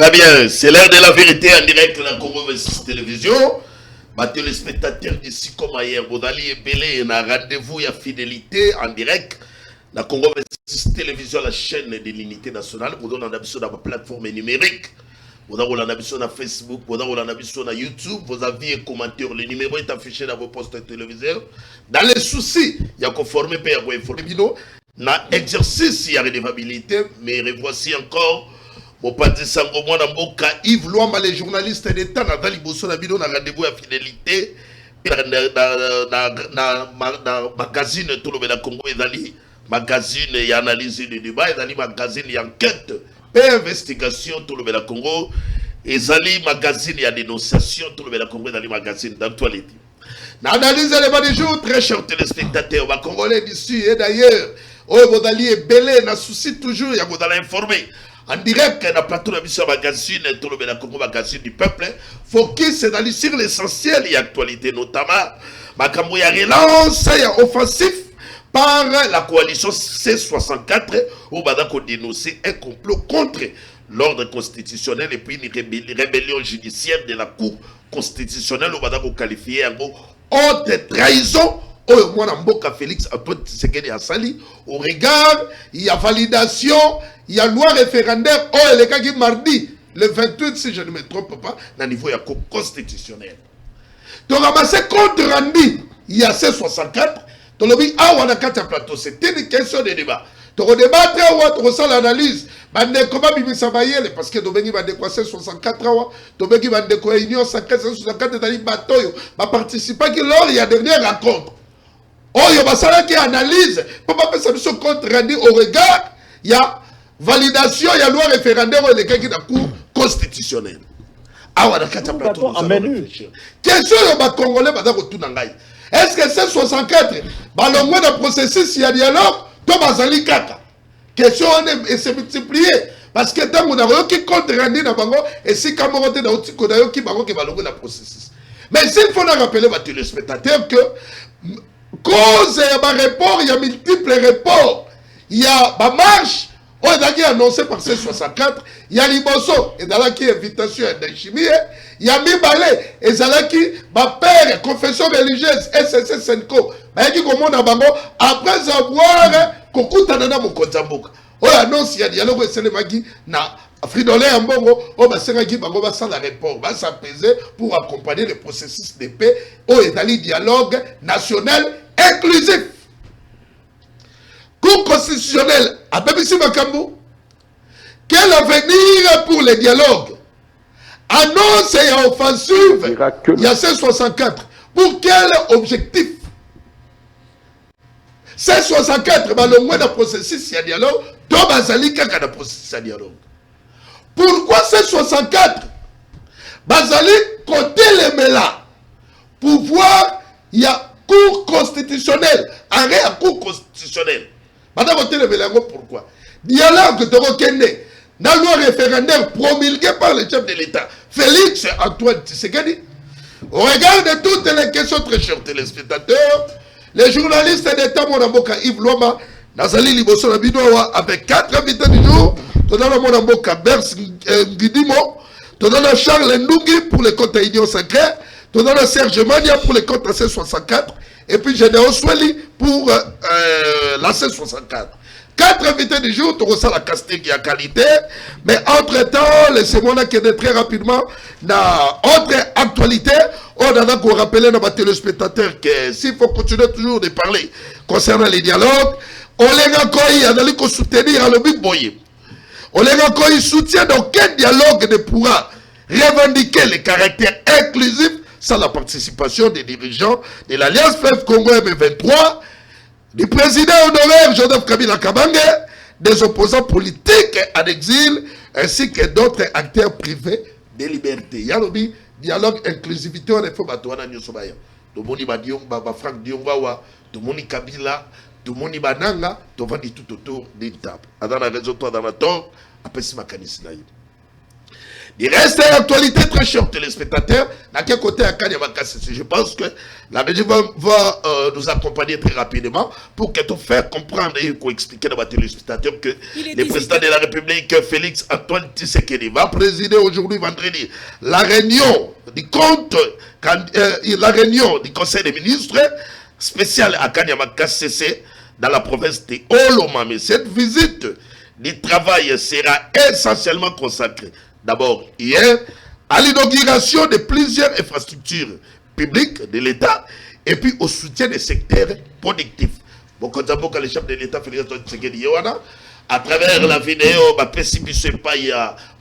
Très bien, c'est l'heure de la vérité en direct de la Congo 26 Télévision. Ma téléspectateur d'ici comme ailleurs, vous allez belé un rendez-vous et fidélité en direct. La Congo 26 Télévision, la chaîne de l'unité nationale. Vous donnez un avis sur la plateforme numérique. Vous avez un avis sur Facebook, vous avez un avis sur YouTube. Vos avis et commentaires, le numéro est affiché dans vos postes téléviseurs. Dans les soucis, il y a conformé pour informer. Dans l'exercice, il y a redevabilité, mais revoici encore. Bon, pas de sango, moi, Mboka, Yves Loama, les journalistes d'État, dans Liboso, na rendez-vous à fidélité, dans magazine, tout le monde à Congo, magazine et analyse du débat, magazine et enquête, et investigation, tout le monde à Congo, et magazine et dénonciation, tout le monde à Congo, et magazine d'actualité. L'analyse des du jour, très chers téléspectateurs, ma Congolais d'ici et d'ailleurs, vous allez belé, n'a souci toujours, vous allez informer. En direct, dans le plateau de la magazine, tout le monde Congo magazine du peuple, focus sur l'essentiel et l'actualité, notamment, il y a relance et offensif par la coalition C64, où on dénonce un complot contre l'ordre constitutionnel et puis une rébellion judiciaire de la Cour constitutionnelle, où on qualifié en haute trahison. Moi, Mboka Félix Antoine Tshisekedi Asali, au regard, il y a validation, il y a loi référendaire, le cas qui mardi, le 28, si je ne me trompe pas, dans le niveau de la Cour constitutionnelle. Donc, ramassé compte rendu, il y a C64, tu l'as dit, on a quatre plateaux, c'était une question de débat. Tu vas débattre, tu vas faire l'analyse. Comment bimisa bayele parce que dobengi va décoisser 64 ans, dobengi va décoisser union 64 dans les bateaux, va participer qui lors il y a dernière rencontre. Oh, il y a qui analyse, pour pas faire ce compte rendu au regard, il y a validation, il y a loi référendaire et les cas qui la Cour constitutionnelle. Ah, on a quatre plateaux. Question de Congolais, est-ce que c'est 64 balongwe de processus, il y a dialogue, tout bazali kaka. Question est se multiplier. Parce que tant qu'on a qui compte rendu dans Bango, et si Cameroun est dans le qu'on a qui balongwe de processus. Mais s'il faut rappeler à tous les spectateurs que cause, il y a un report, il y a multiples reports. Il y a ma marche, on est annoncé par C64. Il y a Liboso, et dans la qui invitation d'Inchimie. Il y a Mibale, et dans la qui, ma père, confession religieuse, SSS Senko. Mais qui commande à Bango, après avoir Kokutanana Mokotamboka. On annonce, il y a dialogue, c'est le Magi, na Fridolé en Bongo, on va s'engager, Bango va s'en la report, va s'apaiser pour accompagner le processus de paix, au étalé dialogue national inclusif. Cour constitutionnelle à BBC Makambo. Quel avenir pour les dialogues? Annonce et offensive. Miraculeux. Il y a 64. Pour quel objectif? C64, le moins de processus de dialogue, donc Bazali Kaka de processus de dialogue. Pourquoi C64? Bazali côté les mélas. Pour voir, il y a Cour constitutionnelle, arrêt à Cour constitutionnelle. Madame Otele pourquoi? Dialogue de Rokende, dans la loi référendaire promulguée par le chef de l'État, Félix Antoine Tshisekedi. Au regard de toutes les questions, très chers téléspectateurs, les journalistes d'État, Monamboka Yves Loama, Nazali Liboso Nabinoa, avec 4 invités du jour, Tonana Monamboka Bers Ngidimo, Tonana Charles Ndungi pour les comptes à Union Sacrée, Tonana Serge Mania pour les comptes à C64, et puis Général Sweli pour la C64. 4 invités du jour, tu ressens la casting à qualité, mais entre-temps, laissez-moi là très rapidement dans autre actualité. On a qu'on rappeler à nos téléspectateurs que s'il faut continuer toujours de parler concernant les dialogues, on les recueille, on a soutenir le Big Boy. On les recueille, soutient d'aucun dialogue ne pourra revendiquer le caractère inclusif sans la participation des dirigeants de l'Alliance Fleuve Congo M23, du président honoraire Joseph Kabila Kabange, des opposants politiques en exil, ainsi que d'autres acteurs privés des libertés. Yalobi, dialogue, inclusivité, on est fait batouana nyosobaya. Tomoni Badiomba, Franck Diombawa, Tomoni Kabila, Tomoni Bananga, Tomoni tout autour d'une table. Dans la raison, toi, dans la tort, après si ma canisinaï. Il reste une actualité très chère, téléspectateurs. À quel côté à Kanyamaka, je pense que la régie va nous accompagner très rapidement pour que tout faire comprendre et expliquer à nos téléspectateurs que le président de la République, Félix Antoine Tshisekedi, va présider aujourd'hui, vendredi, la réunion du Conseil des ministres spécial à Kanyamaka CC dans la province de Olomami. Cette visite du travail sera essentiellement consacrée d'abord hier à l'inauguration de plusieurs infrastructures publiques de l'État et puis au soutien des secteurs productifs. Le chef de l'État, Félix Antoine Tshisekedi, à travers la vidéo,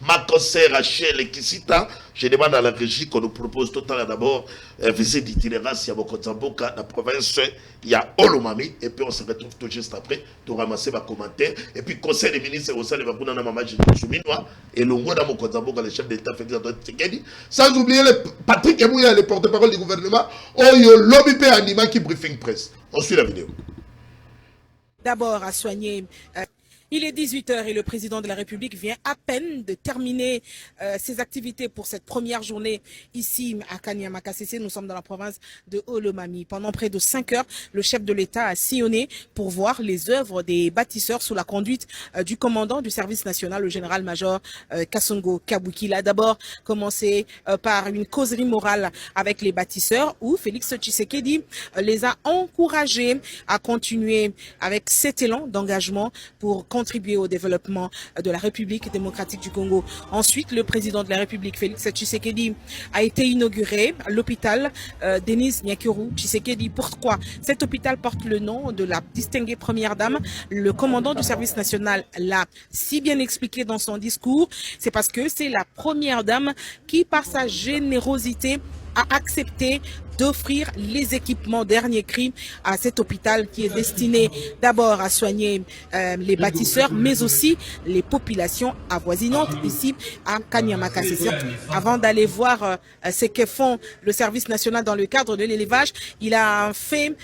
Makosser, Rachel et Kisita, je demande à la régie qu'on nous propose tout à l'heure d'abord visite d'itinérance à Bokotamboka, dans la province, il y a Olomami, et puis on se retrouve tout juste après pour ramasser ma commentaire. Et puis conseil des ministres au sein de Bakuna Mama Souminois et Longo dans Bokotamboka, le chef de l'État Félix Antoine Tshisekedi, sans oublier Patrick Emouya, le porte-parole du gouvernement, Oyo Lobby Anima qui briefing presse. On suit la vidéo. D'abord à soigner. Il est 18h et le président de la République vient à peine de terminer ses activités pour cette première journée ici à Kanyamaka CC. Nous sommes dans la province de Olomami. Pendant près de 5 heures, le chef de l'État a sillonné pour voir les œuvres des bâtisseurs sous la conduite du commandant du service national, le général-major Kassongo Kabuki. Il a d'abord commencé par une causerie morale avec les bâtisseurs où Félix Tshisekedi les a encouragés à continuer avec cet élan d'engagement pour contribuer au développement de la République démocratique du Congo. Ensuite, le président de la République, Félix Tshisekedi, a été inauguré à l'hôpital Denise Nyakuru Tshisekedi. Pourquoi? Cet hôpital porte le nom de la distinguée première dame. Le commandant du service national l'a si bien expliqué dans son discours. C'est parce que c'est la première dame qui, par sa générosité, a accepté d'offrir les équipements dernier cri à cet hôpital qui est destiné d'abord à soigner les bâtisseurs, mais aussi les populations avoisinantes ici à Kanyamaka. Avant d'aller voir ce que font le service national dans le cadre de l'élevage, il a fait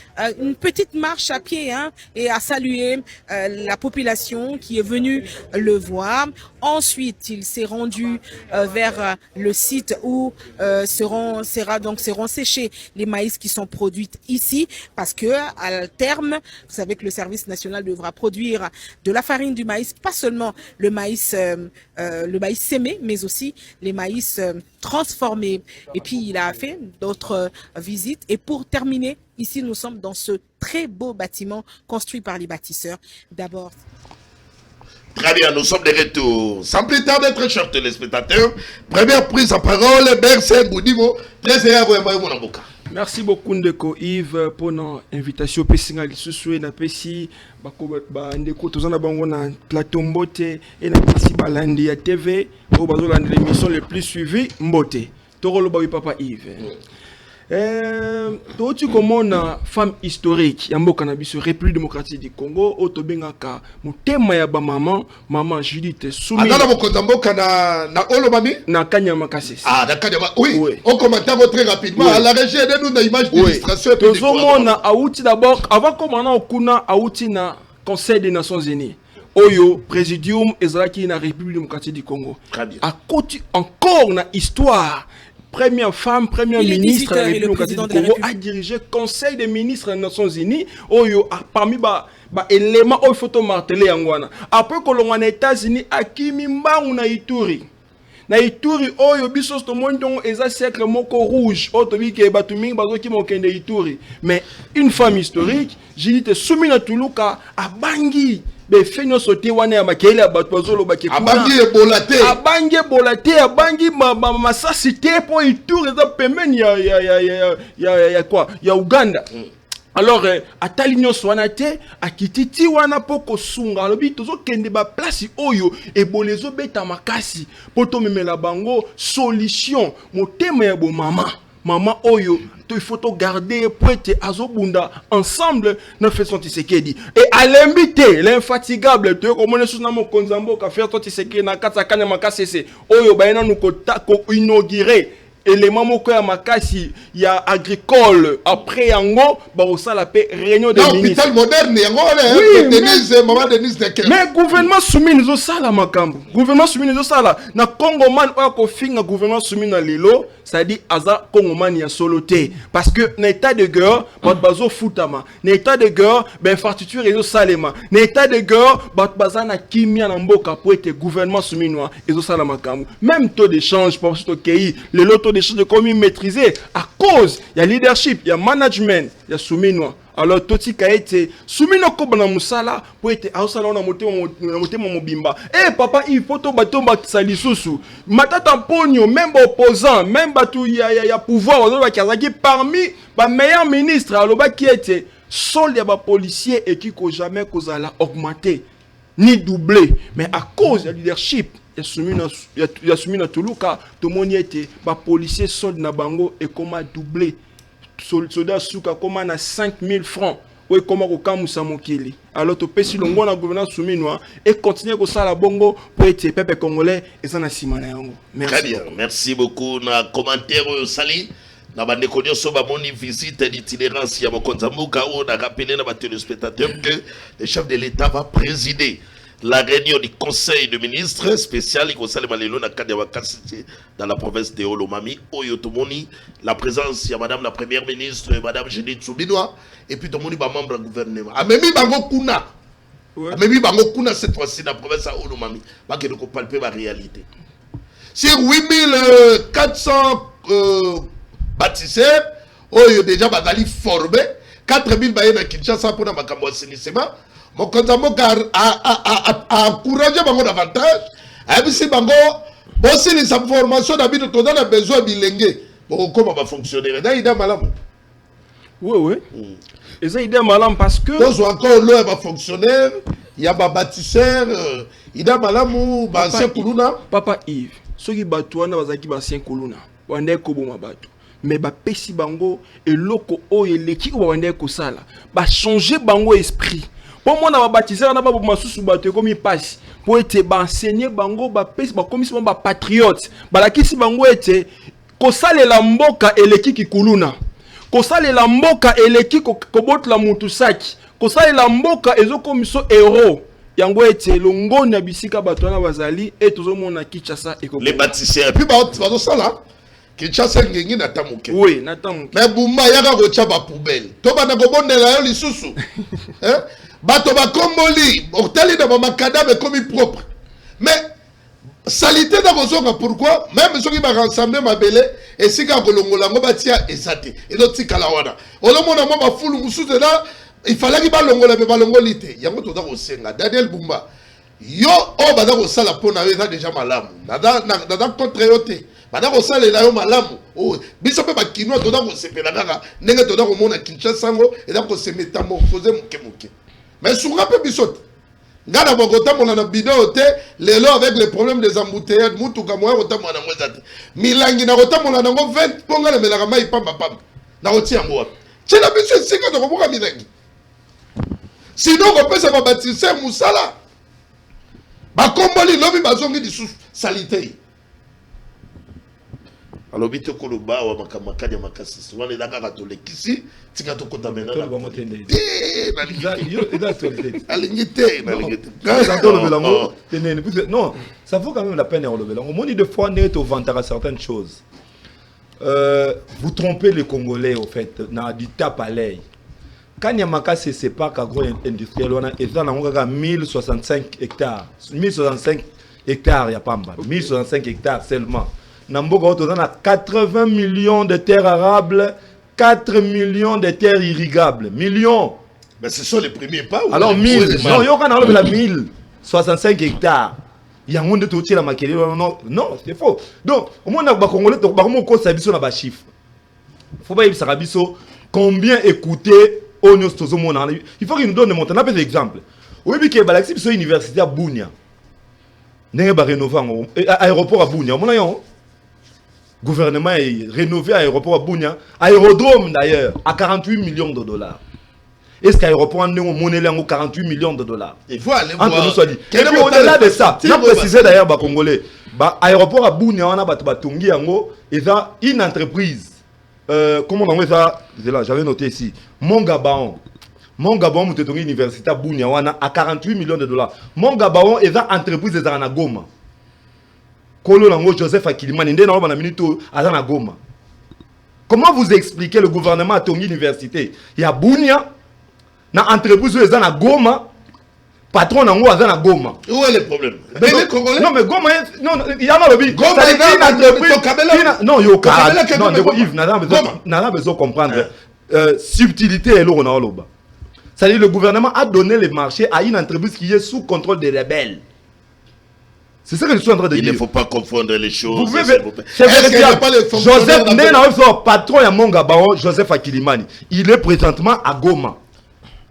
une petite marche à pied et a salué la population qui est venue le voir. Ensuite, il s'est rendu vers le site où seront séchés les maïs qui sont produits ici, parce que à terme, vous savez que le service national devra produire de la farine du maïs, pas seulement le maïs sémé, mais aussi les maïs transformés. Et puis il a fait d'autres visites. Et pour terminer, ici nous sommes dans ce très beau bâtiment construit par les bâtisseurs. D'abord. Très bien, nous sommes de retour. Sans plus tarder, très chers téléspectateurs, première prise en parole, Bercé Boudivo, très heureux à mon avocat. Merci beaucoup Ndeko Yves pour l'invitation pessinga lisusu na pesi ba ndeko tozana bango na plateau Mbote et na pesi balandi ya TV au bazo la l'émission le plus suivi Mbote. Tokolo ba papa Yves. Tu comme une femme historique ya mboka na biso République démocratique du Congo otobengaka mutema ya ba maman Judith Soumi Adala bokonza mboka na Olomami na Kanyamaka CC. Ah na Kanyamaka oui. On commente très rapidement à la régie de nous na image d'illustration et puis tozomona auti d'abord avant comment okuna auti na Conseil des Nations Unies Oyo Présidium ezalaki na République démocratique du Congo. À côté encore na histoire première femme, première ministre de la République du Congo a dirigé le Conseil des ministres des Nations Unies. Oyo parmi les éléments où il faut marteler angwana. Après que l'on a États-Unis a kimi mbangu na Ituri. Na Ituri oyo biso to mondongo eza cercle moko rouge otobi ke batumi bazo ki mokende Ituri. Mais une femme historique, Judith Soumi na Tuluka a bangi be fenyo sote wana ya makele ya bato bazolo bakekuna abangi ebolate abangi masasi te po Ituri eza pembeni ya quoi ya Uganda. Alors atali nyonso wana te akititi wana poko sunga alobi tozo kende ba place oyo ebolezo beta makasi poto memela bango solution motema ya bo mama oyo il faut garder pour être azobunda ensemble nous faisons Tshisekedi et à l'invité l'infatigable te comme on est sous na mokonzambo ka faire Tshisekedi na kata Kanyamaka CC oyo baina nous ko inaugurer élément moko ya makasi ya agricole après yango ba osala pe réunion de ministres hôpital moderne yango Denise mais gouvernement soumis nous sala makambo gouvernement soumis nous sala na Congo man oya ko finga gouvernement soumis na lelo ça dit aza Congo man ya soloté parce que na état de guerre bazo futama na état de guerre ben infrastructure ezo salema na état de guerre baza na kimia na mboka pour être gouvernement soumis noir ezo sala makambo même taux d'échange pour ce pays le taux d'échange de commis maîtrisé à cause il y a leadership il y a management il y a soumis noir alors toti ka été soumis no ko bana musala pour être ausala na motema mobimba papa il faut to batomba salisusu matata ponyo même opposant même batu ya pouvoir on kazaki parmi ba meilleurs ministres aloba qui était solde ya ba policier et qui ko jamais kozala augmenter ni doubler mais à cause du leadership il y a soumis na Tuluka tout monde était ba policier solde na bango et comment doubler soldat suka comment na 5000 francs ou comment ko kamusa mokili alors to pesi longo na gouvernance soumis noir et continuer ko sala bongo pour être peuple congolais et ça na simana yango merci beaucoup na commentaire sali na bande konyo so ba moni visite d'itinérance ya mokonza mbuka o na rappeler na ba téléspectateurs que le chef de l'État va présider la réunion du conseil de ministres spécial dans la province de Olomami, Oyotomoni, la présence de madame la première ministre, madame Judith Soubinois, et puis tout le monde membre du gouvernement. Amemi Bango Kuna. Amemi Bango Kuna cette fois-ci dans la province de Olomami. Parce que nous palper la réalité. Sur 8400 bâtisseurs, Oyo déjà Bagali formé, 4000 baye na Kinshasa pour na makambo assainissement. Mon Moka a encouragé bango davantage. Abisi bango, bossi les informations d'habitude on a besoin bilingue. Bon, comment va fonctionner? Là, il y a malam. Oui. Et ça, il y a malam parce que. Nous encore là, va fonctionnaire. Il y a des bâtisseurs. Il y a malam ou ancien Kuluna. Papa Yves, ceux qui battent, on a des ancien Kuluna. On est comme ma bateau. Mais ba pesi bango et loko o et l'équipe on est comme ça là. Ba changer bango esprit. Pour moi, on a baptisé, on a pas masusu bateau comme il passe. Pour être enseigner bango, ba pesi ba commission ba patriote. Ba la kisi bango était kosale la mboka et l'équipe qui kuluna. Kosale la mboka et l'équipe kobot la mutusaki. Kosale la mboka ezo commission héros. Yango était longo na bisika bato na bazali et tout le monde na Kinshasa et les bâtisseurs. Puis ba ça là. Kinshasa ngengi na tamuke. Oui, na tamuke. Mais Bumba yaka ko chaba poubelle. To ba na ko bondela yo lisusu. Hein? Bato ba komboli, otali na ba makadame comme propre. Mais salité na kozonga pourquoi? Même ceux qui va rassembler ma belé et si ka kolongola ngo batia esate. Et l'autre tikala wana. Olomona mo ba fulu musuze là, il fallait qu'il ba longola be ba longolité. Yango to da ko senga. Daniel Bumba. Yo o ba da ko sala pona eza déjà malamu. Nada contre yote. Bana ko sala la yo malamu. Oh, biso pe ba kinwa to da ko sepela kaka. Ndenge to da ko mona Kinshasa ngo et da ko se métamorphoser muke. Mais sur rappel bisot. Ngana Bogota mon na bidon te lelo avec les problèmes des embouteillages mutuka moya kota mwana ngwezate. Milangi na kota mona ngo 20 ponga le melaka mai pamba pamba. Na oti yango wapi? Tshela biso sika to koboka milangi. Sinon ko pesa ba bâtisseur musala. Ba komboli lobi bazongi di salité. Alors bito koloba wa makamakanya makasi. Wana ndaka katolekisi tika to kota mena. Non, ça vaut quand même la peine de relever. On dit de fois net au ventre à certaines choses. Vous trompez les Congolais au fait, dans du tape à l'œil. Quand Yamaka se sépare agro-industriel, on a 1065 hectares. 1065 hectares, Yapamba. 1065 hectares seulement. Namboka, on a 80 millions de terres arables, 4 millions de terres irrigables. Millions. Mais ce sont les premiers pas. Alors 1000. Non, il y a 1065 hectares. Il y a un monde qui la maquille. Non, c'est faux. Donc, au moins, on a Congolais, on a un chiffre. Il faut pas y avoir combien écouter. Il faut qu'il nous donne un peu d'exemple. Oui, mais il y a une université à Bounia. Il y a un aéroport à Bounia. Le gouvernement a rénové l'aéroport à Bounia. Aérodrome d'ailleurs, à 48 millions de dollars. Est-ce qu'aéroport a monnaie 48 millions de dollars? Il faut aller voir. Et puis au-delà de ça, il a précisé d'ailleurs, Congolais, Bah aéroport à Bunia wana bato batongi yango eza une entreprise comment on appelle ça là j'avais noté ici Mon Gabaon mutetongi université à Bunia wana à 48 millions de dollars. Mon Gabaon eza entreprise eza na Goma. Kolo nango Joseph Akilimani ndé na ba na minute aza na Goma. Comment vous expliquez le gouvernement à Tongi Université? Il y a Bunia, na entreprise eza na Goma, patron nango aza na Goma. Où est le problème? Mais les Congolais? Non mais Goma, non, il y a un lobby. Goma, c'est une entreprise. Non, yo non, Yves, n'a besoin de comprendre. Subtilité et l'eau na loba. C'est-à-dire le gouvernement a donné le marché à une entreprise qui est sous contrôle des rebelles. C'est ça que je suis en train de dire. Il ne faut pas confondre les choses. Vous pouvez, Joseph patron de Mon Gabaon, Joseph Akilimani, il est présentement à Goma.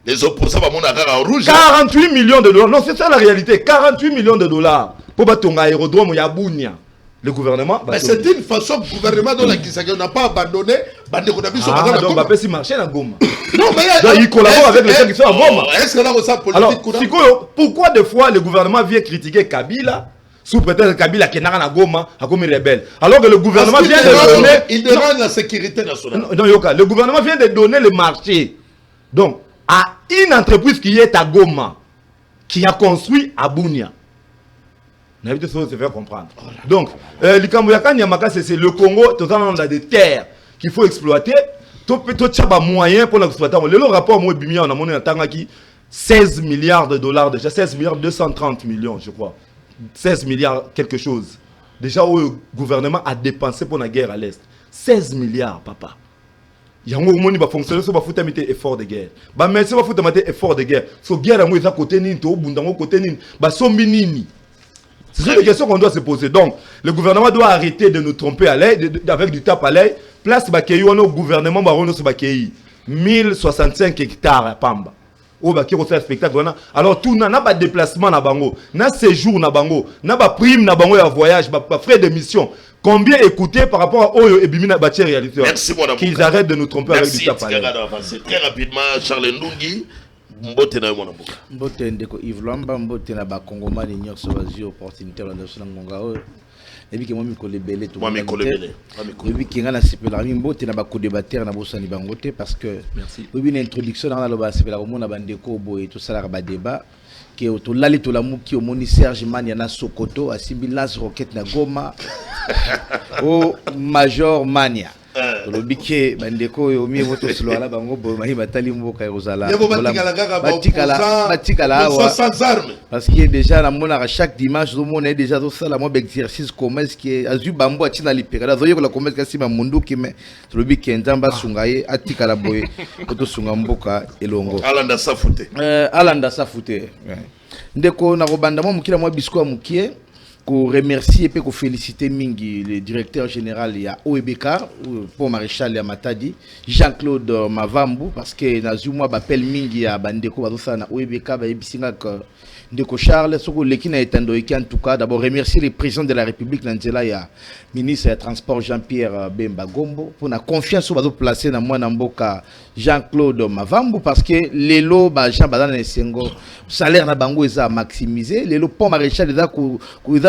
Les opposants vont en rouge. 48 millions de dollars. Non, c'est ça la réalité. 48 millions de dollars pour battre un aérodrome à Bunia. Le gouvernement. Mais c'est une façon que le gouvernement n'a pas abandonné. Donc, on peut s'y marcher à Goma. Non, mais il collabore avec les gens qui sont à Goma. Est-ce que là, on sent politique? Alors, pourquoi des fois le gouvernement vient critiquer Kabila sous prétexte que Kabila qui est à Goma, a commis rebelle. Alors que le gouvernement vient de donner. Il demande la sécurité nationale. Non, Yoka, le gouvernement vient de donner le marché. Donc, à une entreprise qui est à Goma, qui a construit à Bunia. On a vu se faire comprendre. Donc, c'est le Congo, tout a des terres qu'il faut exploiter. Tout a moyen pour l'exploiter. Le rapport, moi, on a monnaie en 16 milliards de dollars, déjà 16 milliards 230 millions, je crois. 16 milliards quelque chose. Déjà, le gouvernement a dépensé pour la guerre à l'Est. 16 milliards, papa. Il y a un moment qui va fonctionner sur le effort de guerre. Mais si on va faire effort de guerre, sur guerre, on va côté nini, au bout d'un côté nini, nini. C'est ça les questions qu'on doit se poser. Donc, le gouvernement doit arrêter de nous tromper à l'œil, avec du tape à l'œil. Place Bakéi, on a au gouvernement, on a 1065 hectares à Pamba. Au Bakéi, on fait un spectacle. Alors, tout n'a pas de déplacement na bango, na séjour na bango, na pas prime na bango à voyage, pas frais de mission. Combien écouter par rapport à Oyo et Bimina Bati réalité? Merci, mon amour. Qu'ils arrêtent de nous tromper avec du tape à l'œil. Merci, très rapidement, Charles Ndungi. Mbote na mwana mboka. Mbote ndeko Yves Lwamba, mbote na ba Kongomani nyonso bazi opportunité la nation ngonga o. Ebi ke moi mikolo ebele to. Moi mikolo ebele. Ebi ke ngana sipela mi mbote na ba co-débatteur na bosani bangote parce que merci. Ebi une introduction na loba sipela ko mona bandeko boye to sala ba débat ke to lali to la muki o moni Serge Mania na Sokoto asibi Lance Rocket na Goma. O Major Mania. Le biquet, bandeko yo mi voto silo ala bango bo mahi batali mboka erozala. Batikala sans armes. Parce qu'il est déjà la mona à chaque dimanche do mona déjà do sala mo exercice comment est-ce que azu bambo atina lipera. Zoyo la comment est-ce que ma mundu ki me le biquet ndamba sungaye atikala boye voto sunga mboka elongo. Alanda safute. Alanda safute. Ndeko na robanda mo mukila mo bisko mukie. Pour remercier et pour féliciter Mingi, le directeur général ya OEBK, pour Maréchal Yamatadi, Jean-Claude Mavambu, parce que Nazuma appelle Mingi à Bandeko, à OEBK, Ndeko Charles, ce que l'équipe a été en tout cas, d'abord remercier le président de la République, Nandela, ya ministre des Transports Jean-Pierre Bemba Gombo, pour la confiance sur la placer dans moi Namboka Jean-Claude Mavambu, parce que les lots, Jean Badana et Sengo, salaire na bango est à maximiser, les lots pont Maréchal est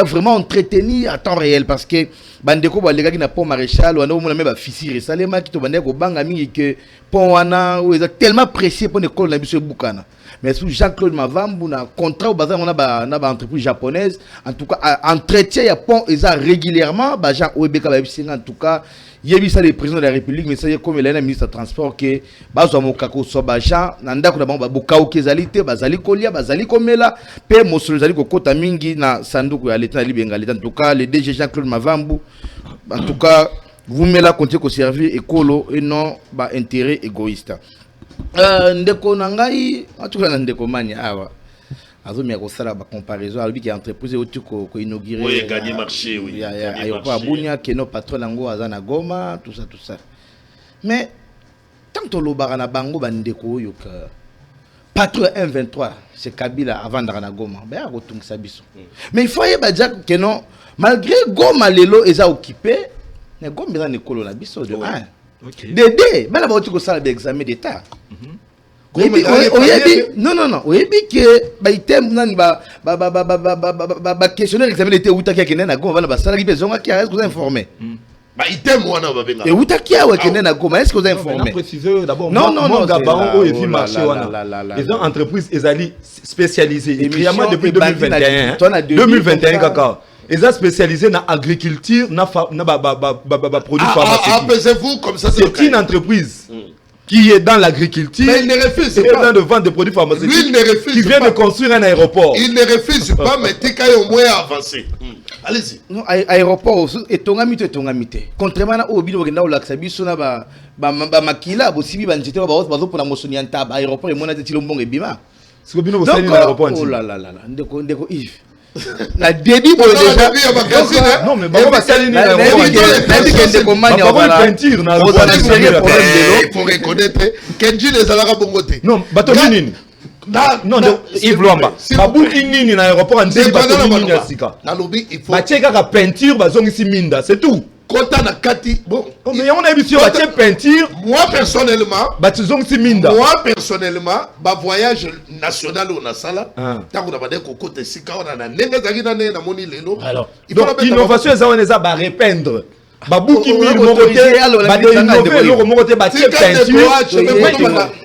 vraiment entretenu à temps réel, parce que Bandeko, les gars qui n'a pas Maréchal, ou on a même fissir, Salema qui te bandeko banga mingi que pont wana, ou est tellement précieux pour l'école na biso Bukana. Mais sous Jean-Claude Mavambu, na contrat au bazar, on a une entreprise japonaise. En tout cas, entretien, il y a pont, ils ont régulièrement, Jean Oebeka, en tout cas, il y a eu ça le président de la République, mais ça y est comme il est le ministre des Transports, que Bazo Mokako soit Jean, Nanda Koudabon, Bokao Kezalité, Bazali Kolia, Bazali Komela, Père Mosolzali Kokota Mingi, na Sandoku à l'État Libengali. En tout cas, le DG Jean-Claude Mavambu, en tout cas, vous mettez là, comptez qu'au servir écolo et non intérêt égoïste. Ndeko nangai atukana ndeko mania awa azomi ya kosala ba comparaison albi ki entreprise otu ko inaugurer oui gagner marché oui aéroport Bunia que nos patrons nango azana Goma tout ça mais tant to lobara na bango bandeko yoka patron M23 c'est Kabila avant d'ana Goma ben a kotungisa biso mais il faut y dire que non malgré Goma lelo eza occupé ne Goma eza nekolo na biso de okay. Dédé, mais là, tu as un examen d'État. Non. Oyebi que item nan ba questionnaire examen était outaki akene na Goma bana basala ki bezonga ki est-ce que vous informé? Ba item wana ba benga. Et outaki akene na Goma est-ce que vous informé? Préciser d'abord. Non, Gabon oyebi marché wana. Les entreprises ezali spécialisées évidemment depuis 2021. 2021 kaka. Ils sont spécialisés dans l'agriculture, dans les produits pharmaceutiques. Apaisez-vous comme ça. C'est une entreprise qui est dans l'agriculture, mais il ne refuse pas de vendre des produits pharmaceutiques. Lui, il ne refuse qui vient pas de construire un aéroport. Il ne refuse pas, mais tu as au moins avancé. Allez-y. Non, aéroport et tongamite. Contrairement à Obino Genda ou Laxabi, sona ba makila, bosibi banjete ba bazo pour la mosoni antaba aéroport et mon ateti lombong et bima. C'est Obino Bosani l'aéroport. Oh là là, ndeko Yves. La débit pour déjà non mais bon va salir la peinture na il faut reconnaître Kenji les alara bongote non bato nini non Yves Luamba babuki nini na aéroport ndé bato nini na sika na lobby il faut bacheka ka peinture bazongisi minda c'est tout Kota na kati bon mais on a vu sur la peinture moi personnellement ba voyage national au nasala tango na bade kokote sika ona na nenga zaki na moni lelo alors donc innovation eza ba repeindre babuki mille mokote ba de innover loko mokote ba peinture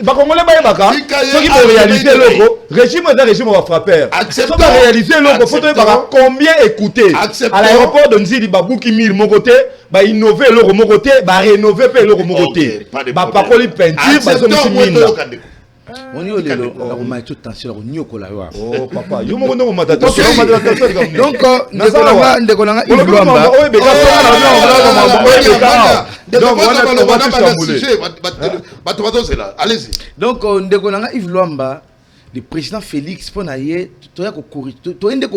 ba congolais ba yebaka soki ba réaliser loko régime va frapper so ba réaliser loko faut ba combien écouter à l'aéroport de Nzili babuki mille mokote ba innover loko mokote ba rénover pe loko mokote ba pakoli peinture ba somisi minda on y est là on m'a tout tension on y est là oh papa yo mo ndo mata donc ndeko nanga Yves Luamba allez-y donc ndeko nanga Yves Luamba le président Félix Ponaye to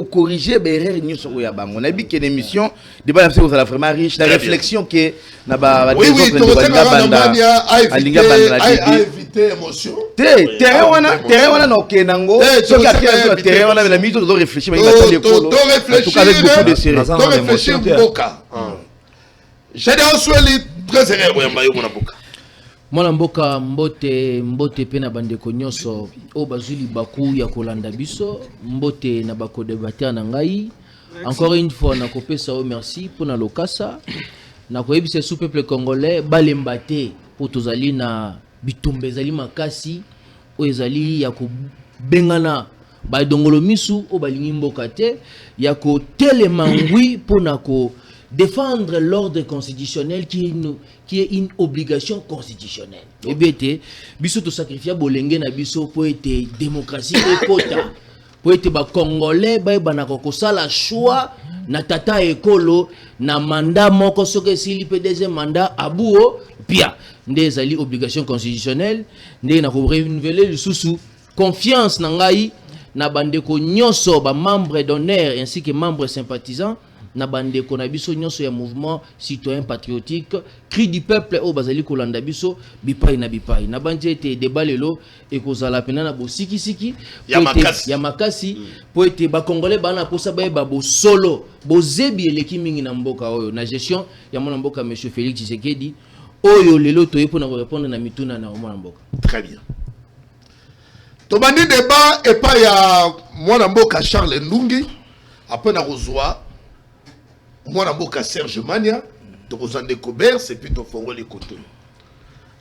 corriger erreur nyonso ya bango na bi que l'émission débat vous allez vraiment riche la réflexion que na ba éviter émotion terrain wana no kenango so ka terrain wana la mise de réfléchir mais il en tout cas avec beaucoup de sérieux to réfléchir boka général Sweli très sérieux boyamba yo mona boka mwana mboka mbote pe na bandeko nyonso o bazuli baku ya kolanda biso mbote na bako debater na ngai encore une fois na kopesa o merci pour na lokasa na koyebisa sous peuple congolais balembate pour tozali na bitumbe zali makasi o ezali ya ko bengana ba dongolo misu o balingi mboka te ya ko telemangwi pour na ko défendre l'ordre constitutionnel qui est une obligation constitutionnelle. Et bien, biso to sacrifier bolenge na biso pour être démocratie et quota. Pour être ba congolais ba banako kosala choix na tata ekolo na mandat moko soke sili pe deuxième mandat abuo pia ndezali obligation constitutionnelle ndé na ko renouveler le sous confiance na ngai na bandeko nyonso ba membre d'honneur ainsi que membres sympathisants na bande konabiso nyonso ya mouvement citoyen patriotique cri du peuple au bazali kolanda biso bipai na banje ete débat lelo e kozala pena na bosiki ya makasi po ete ba congolais bana posa ba bo solo bozebi eleki mingi na mboka oyo na gestion ya mwana mboka monsieur Félix Tshisekedi oyo lelo toye pona ko répondre na mituna na mwana mboka. Très bien. Tomani débat et pas ya mwana mboka Charles Ndungi après na rozwa mwana mboka Serge Mania tokozande Kobert c'est plutôt fongo les côtés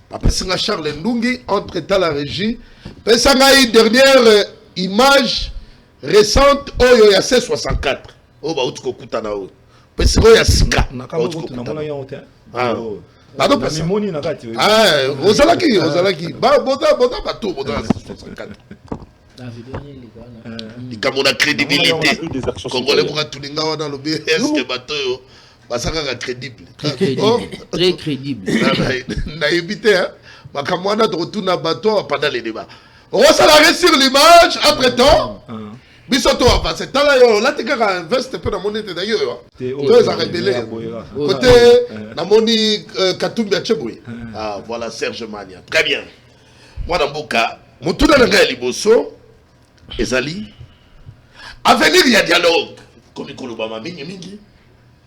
papa singa Charles Ndungi entre temps la régie pesanga une dernière image récente oyo ya C64 o ba utiko kutana o pesiko ya sika Nado pesa. Mimoni na kati. Ozalaki. Bota bato bota 64. Ikamona crédibilité. Congolais pour tout linga wana lobi est-ce que bato yo basaka crédible. Très crédible. Na éviter hein. Makamwana to retourna bato pendant les débats. On va la sur l'image après temps. Bisoto va c'est là yo la tika invest peu na monnaie d'ailleurs to za rebelle côté na moni Katumbi Acheboui voilà Serge Mania très bien mwana mboka mutuna na ngai liboso ezali avenir ya dialogue comme ikoloba mingi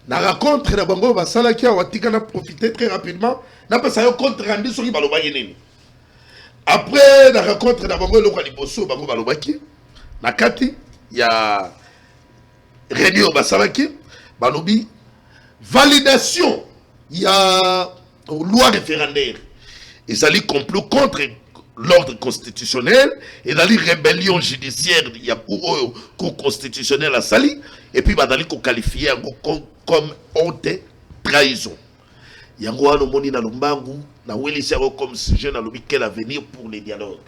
na rencontre na bango basalaki awatika na profiter très rapidement na pesa yo contre rendu soki baloba nini Après la rencontre na bango lokwa liboso bango balobaki na kati ya réunion basalaki balobi validation ya loi référendaire ezali complot contre l'ordre constitutionnel et dans la rébellion judiciaire il y a pour cour constitutionnel à Sali et puis badali ko qualifier comme honte trahison yango wana moni na lombangu na welisi comme sujet na lobi quel avenir pour les dialogues.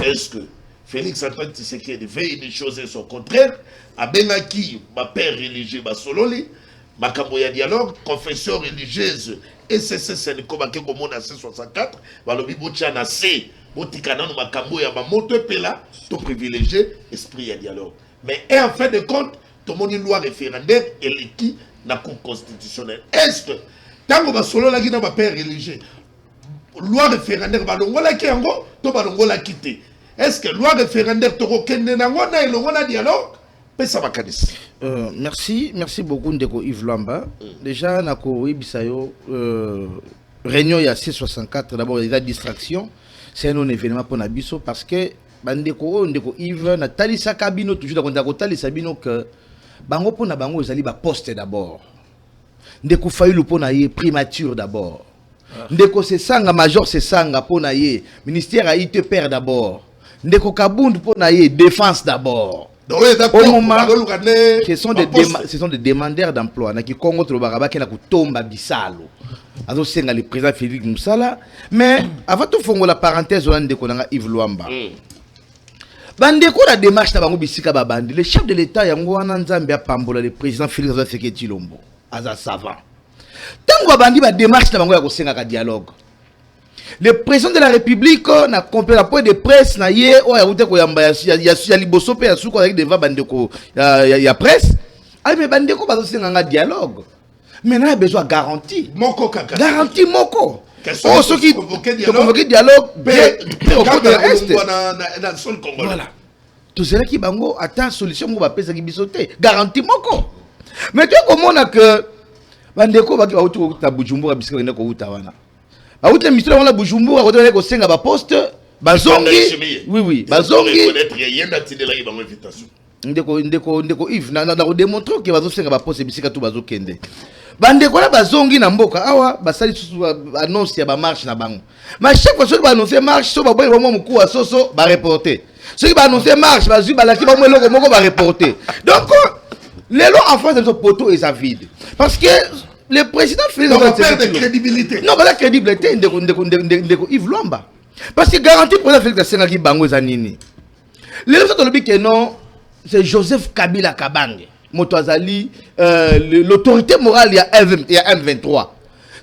Est-ce que Félix Antoine Tshisekedi veut une chose et son contraire abengaki ma père religieux basololi makambo ya dialogue confession religieuse SSSN comme ke komona C64 balobi botia na C botikana no makambo ya bamoto epela to privilégier esprit ya dialogue mais en fin de compte to moni loi référendaire eleki na cour constitutionnelle. Est-ce que tango basolola ki na ba père religieux loi référendaire balongola ki yango to balongola kité? Est-ce que loi référendaire to kokende nango na elongola dialogue? Merci beaucoup Ndeko Yves Lwamba. Déjà nako ibisayo réunion ya C64 d'abord il y a distraction, c'est un événement pour Nabiso parce que Ndeko Yves na talisa kabino toujours dans ko talisa bino que bango pona bango ezali ba poste d'abord. Ndeko Fayulu pona ye primature d'abord. Ndeko Sesanga major Sesanga pona ye ministère a été père d'abord. Ndeko Kabundu pona ye défense d'abord. Au moment ce sont des demandeurs d'emploi na ki Congo to baraba ke na kutomba bisalo azo senga le président Félix Moussala mais avant tout fongo la parenthèse on ndeko nanga Yves Lwamba bandeko la démarche na bango bisika babandi le chef de l'état yango wana nzambe apambola le président Félix Tshisekedi Tshilombo aza savant tango bandi ba démarche na bango ya kosenga ka dialogue. Le président de la République n'a compris la point de presse na ye o ya ko yamba ya liboso pe ya suko avec devant bandeko ya presse ay mais bandeko bazo senga dialogue mais na besoin garantie moko kaka garantie moko oh ceux qui convoquer dialogue au côté est na sol congolais voilà tout cela qui bango attend solution mo ba pesa ki bisoté garantie moko mais tu comprends que bandeko ba auto ta Bujumbura bisika ndeko utawana le ministre de la Bujumbura a dit senga ba poste bazongi oui bazongi ndeko Yves na démontrer que bazo senga ba poste bisika tout bazo kende bandeko la bazongi na mboka awa basali annonce ya ba marche na bango mais chaque fois que ba annoncer marche so ba boy ba moko wa soso ba reporter ceux qui ba annoncer marche ba zu ba laki ba mo eloko moko ba reporter donc les lois en France de poteau est vide parce que le président Félix perd de crédibilité. Non, pas la crédibilité de Yves Lwamba. Parce que garantie président Félix Tshisekedi bango zanini. Les autres le que non, c'est Joseph Kabila Kabange. Motozali l'autorité morale il y a M23.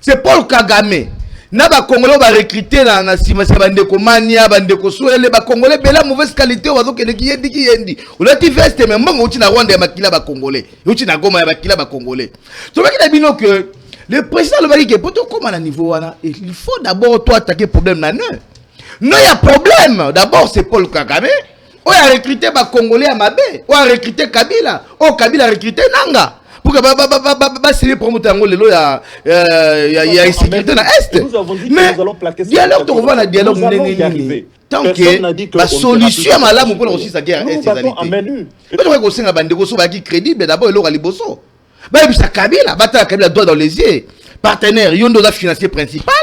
C'est Paul Kagame. Na ba Congolais ba recruter na sima bandeko mania bandeko souele ba Congolais bela mauvaise qualité wazo kene ki yendi ulati veste mais mbongo uti na Rwanda ya makila ba Congolais uti na Goma ya makila ba Congolais to baki na bino que le président le baki que poto comme à niveau wana il faut d'abord toi attaquer problème na non il y a problème d'abord c'est Paul Kagame on a recruté ba Congolais à Mabe on a recruté Kabila Kabila a recruté Nanga pour que c'est le promoteur lelo ya insécurité na est mais dialogue to va na dialogue ndenge tant que la solution malamu pour aussi sa guerre est réalité peut-être que senga bandeko so ba ki crédible d'abord eloko liboso ba bisa Kabila bata Kabila doigt dans les yeux partenaire yondo za financier principal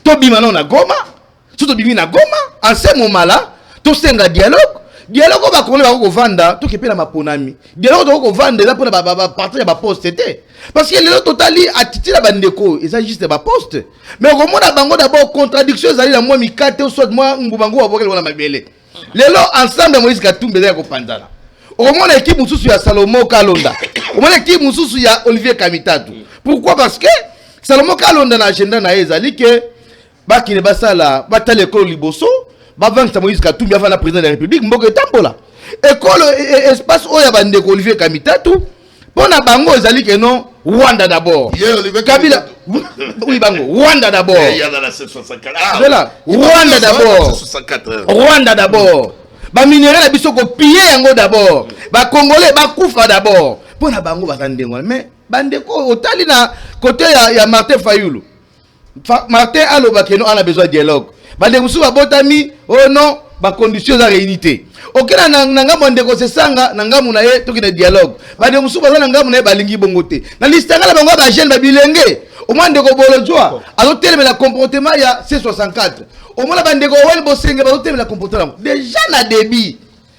to bimana na Goma tout bimi na Goma en ce moment là to senga dialogue ba konle ba ko vanda to kepe na maponami dialogue to ko vanda za pona ba partir ba poste té parce que le totali attitude la bandeko et ça juste ba poste mais au monde bango d'abord contradiction zali na moi mikate ou soit moi ngubango wa bokela na mabele lelo ensemble Moïse Katumbi za ko panzana au monde équipe mususu ya Salomo Kalonda au monde équipe mususu ya Olivier Kamitatu pourquoi parce que Salomo Kalonda na agenda na ezali que ba kine basala batale ko liboso ba vaincre Moïse Katumbi avant la président de la République mboka tambola école espace oya bandeko Olivier Kamitatu pona bango ezali que non Rwanda d'abord Kabila oui bango Rwanda d'abord il y a dans la C64 voilà Rwanda d'abord ba minerai na biso ko piller yango d'abord ba congolais ba kufa d'abord pona bango batandengo mais bandeko otali na côté ya Martin Fayulu Martin aloba que non on a besoin de dialogue bande musu babotami oh non ba conditions za réunité okena nanga mondeko sesanga nanga munaye toki na dialogue bande musu baza nanga munaye balingi bongote na listanga la bango ba jeune ba bilenge au moins ndeko bolojwa azotelema la comportement ya C64 au moins bande ko wen bosenge bazotelema la comportement déjà na débit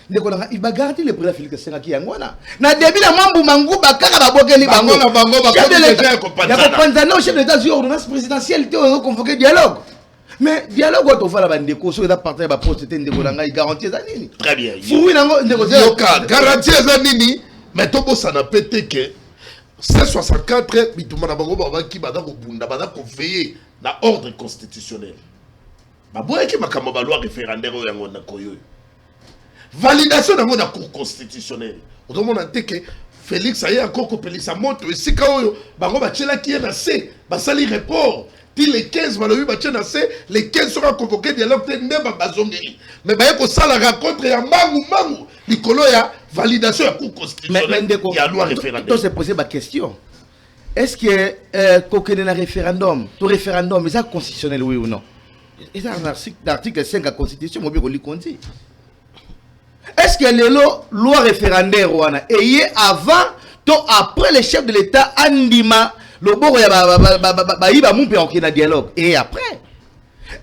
ndeko nanga il va garantir le président Félix Tshisekedi yangwana na débit na mambu mangu bakaka babokeli bango na bango ba déjà ko panzana au chef de l'État sur ordonnance présidentielle te convoquer dialogue. Mais dialogue auto fa la bande ko so da partir ba poste te ndeko nanga il garantie za nini. Très bien. Fui nango ndeko yoka garantie za nini mais to bossa na pété que C64 bituma na bango ba ki bada ko bunda bada ko veiller na ordre constitutionnel. Ba boye ki makamba ba loi référendaire yango na koyo. Validation dans la cour constitutionnelle. On demande que Félix a encore coupé sa moto et si quand bango ba tchela qui est na C ba sali report till les 15 va le ba tchela C les 15 sera convoqués dialogue te ndeba bazongeli mais ba ko sala rencontre ya mangu likolo ya validation ya cour constitutionnelle ya loi référendaire. Donc c'est poser ma question. Est-ce que kokene na référendum, to référendum est ça constitutionnel oui ou non? Et ça l'article 5 de la constitution mo bi ko li konti. Est-ce que les lois référendaires et avant, après le chef de l'État, Andima, le bon ya dialogue et après?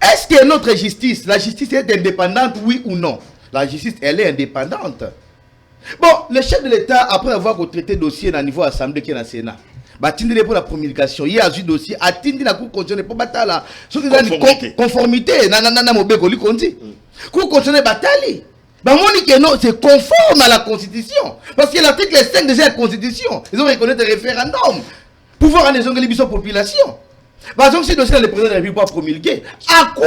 Est-ce que notre justice, la justice est indépendante, oui ou non? La justice, elle est indépendante. Bon, le chef de l'État, après avoir traité le dossier au niveau de l'Assemblée qui est dans le Sénat, batindi pour la promulgation, il y a un dossier, atteindre la cour constitutionnelle pour battre la conformité, nanana mobeko li konti. Cour constitutionnelle bataille. C'est conforme à la Constitution. Parce que l'article 5 de cette Constitution, ils ont reconnu des référendums. Pouvoir en les population. Par exemple, si le président de la République va promulguer, à quoi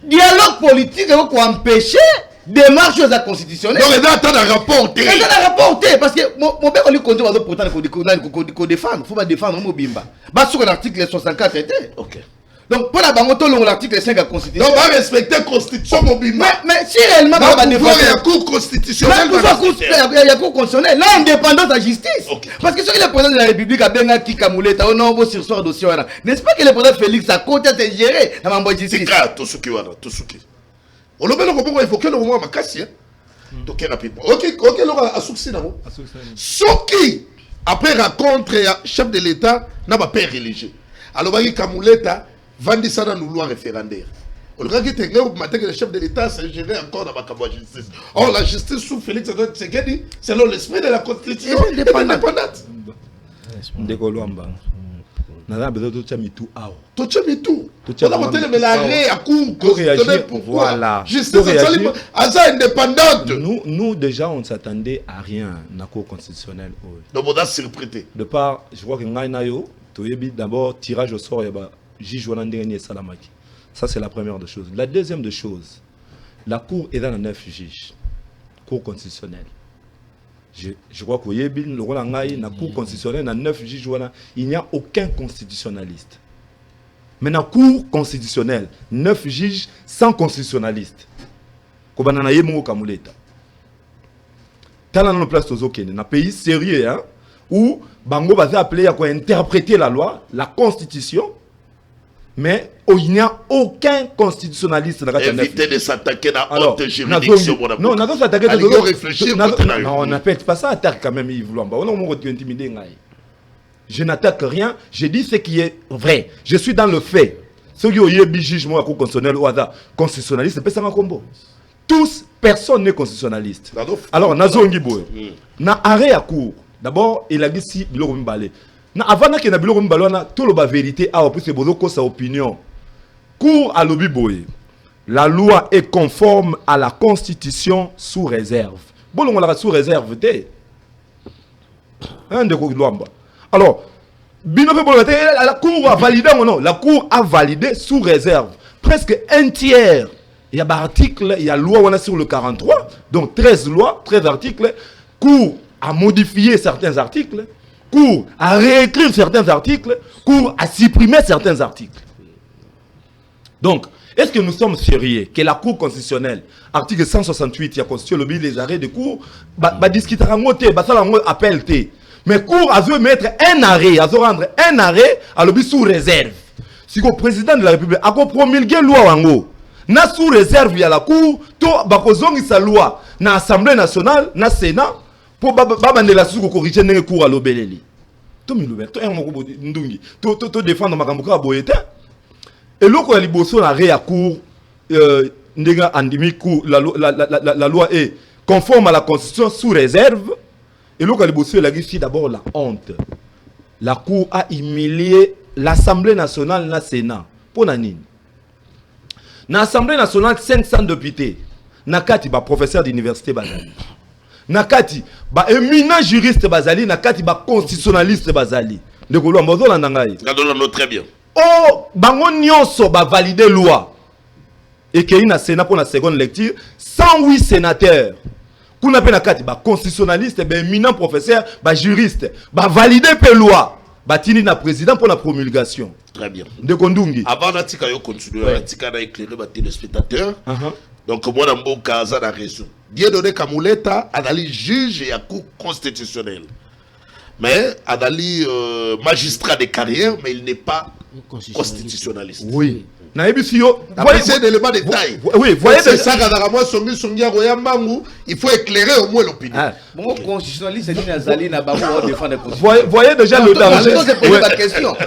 dialogue politique pour empêcher des marches à la constitutionnelle? Non, mais là, tu as un rapport. Tu as un rapport. Parce que mon père, on lui compte pourtant qu'on défendre. Il ne faut pas défendre mon bimba. Bah, sur l'article 64 était. Ok. Donc, pour la banque, l'article 5 de la Constitution. Non, on va respecter la Constitution, mais si réellement, on va défendre la Cour constitutionnelle. Il y a la Cour constitutionnelle. L'indépendance de la justice. Okay. Parce que si le président de la République a bien qui Kamouleta, on a un sursoir dossier. N'est-ce pas que le président Félix a côté à gérer dans ma boîte de justice? Tosuki. On l'a bien compris, il faut que le moment ma casse. Ok, rapidement. Ok, Laura, à souci, non? Soki, après rencontre, chef de l'État, n'a pas père religieux. Alors, il y a Kamouleta. Vandi ça dans nos lois référendaires. On regarde que le chef de l'État s'est géré encore dans la justice. Or, la justice sous Félix Tshisekedi, selon l'esprit de la Constitution, est indépendante. Ndeko Luamba. N'a besoin de tout mitou ao. Tout mitou. On a monté le l'arrêt à cour constitutionnelle pourquoi? Voilà. Justice indépendante. Nous déjà on s'attendait à rien dans la cour constitutionnelle. Donc on a surpris. De part, je crois que Ngainayo, d'abord tirage au sort ça c'est la première des choses. La deuxième des choses, la cour est dans la 9 juges, cour constitutionnelle. Je crois que la cour constitutionnelle, dans 9 juges, il n'y a aucun constitutionnaliste. Mais dans la cour constitutionnelle, 9 juges sans constitutionnaliste. Dans la place dans un pays sérieux, hein, où Bango va appeler à interpréter la loi, la constitution. Mais il n'y a aucun constitutionnaliste dans la éviter de s'attaquer à la haute juridiction. Non, on a s'attaquer à réfléchir. Non, on n'appelle pas ça attaque quand même, Yves Luamba. On a intimidé. Je n'attaque rien, je dis ce qui est vrai. Je suis dans le fait. Ceux qui ont eu jugement à cour constitutionnelle ou à constitutionnaliste, c'est pas un combo. Tous, personne n'est constitutionnaliste. Alors, Nazo Ngiboué, na arrêt à cour. D'abord, il a dit si il a balé. Avant que na biloko mbalona tout la vérité a plus que sa opinion. Cour à l'obiboy. La loi est conforme à la constitution sous réserve. Bon on la sous réserve té. Un de Luamba. Alors la cour a validé ou non? La cour a validé sous réserve. Presque un tiers. Il y a article, il y a loi on a sur le 43. Donc 13 lois, 13 articles. Cour a modifié certains articles. Cour à réécrire certains articles, cour à supprimer certains articles. Donc, est-ce que nous sommes sérieux que la Cour constitutionnelle, article 168, il y a constitué les arrêts de cour, discuter en moté, appel T. Mais cour a veut mettre un arrêt, a veut rendre un arrêt à l'objet sous réserve. Si le président de la République a promulgué loi en haut, na sous réserve ya la cour to bakozongisa loi na assemblée nationale na sénat pour babandela suku corriger ndenge cour à l'obeleli to miluber to moko ndungi to défendre makambo ka boyete et loko ya liboso na re ya cour ndenge andimi cour la loi est conforme à la constitution sous réserve et loko ya liboso la gifi d'abord la honte. La cour a humilié l'Assemblée nationale na sénat pour nani. Na Assemblée nationale 500 députés. Nakati ba professeur d'université bazali. Nakati ba éminent juriste bazali, nakati ba constitutionnaliste bazali. Ndekolo mbozo la ndangai. Gadolano très bien. Oh, bango nyonso ba valider loi. Et qu'il y a un sénat pour la seconde lecture, 108 sénateurs. Kuna pe nakati ba constitutionnaliste, ba éminent professeur, ba juriste, ba valider pe loi. Ba tini na président pour la promulgation. Très bien. Ndekondungi. Avant d'atika yo continuer, d'atika na éclairer ba téléspectateurs. Donc moi na mboka za na raison. Dieudonné Kamuleta adali juge ya cour constitutionnelle. Mais adali magistrat de carrière, mais il n'est pas constitutionnaliste. Oui. Na ebisio, voyez ces éléments de détail. Oui, voyez c'est ça quand moi songi ya royambangu, il faut éclairer au moins l'opinion. Bon constitutionnaliste c'est Nazali na bango on défend les voyez déjà le danger. C'est poser la question.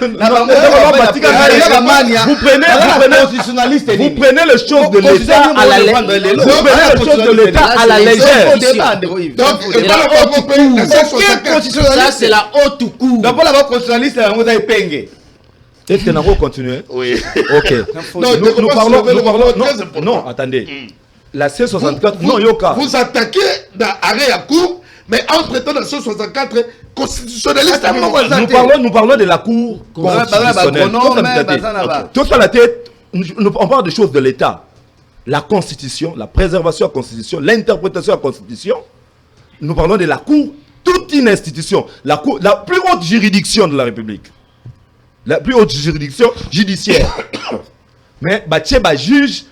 Vous prenez les choses de l'État à la légère. Vous prenez les choses de l'État à la légère. Donc ça c'est la haute cour. D'abord la constitutionnaliste on va épingler. Est-ce que nous allons continuer? Oui. Ok. Nous parlons. Non, attendez. La C64, non, Yoka. Vous attaquez dans l'arrêt à cour, mais entre-temps, dans la C64, constitutionnaliste. Nous parlons de la cour constitutionnelle. Tout ça, la tête, on parle de choses de l'État. La constitution, la préservation de la constitution, l'interprétation de la constitution. Nous parlons de la cour, toute une institution. La plus haute juridiction de la République. La plus haute juridiction judiciaire. Mais bah juge,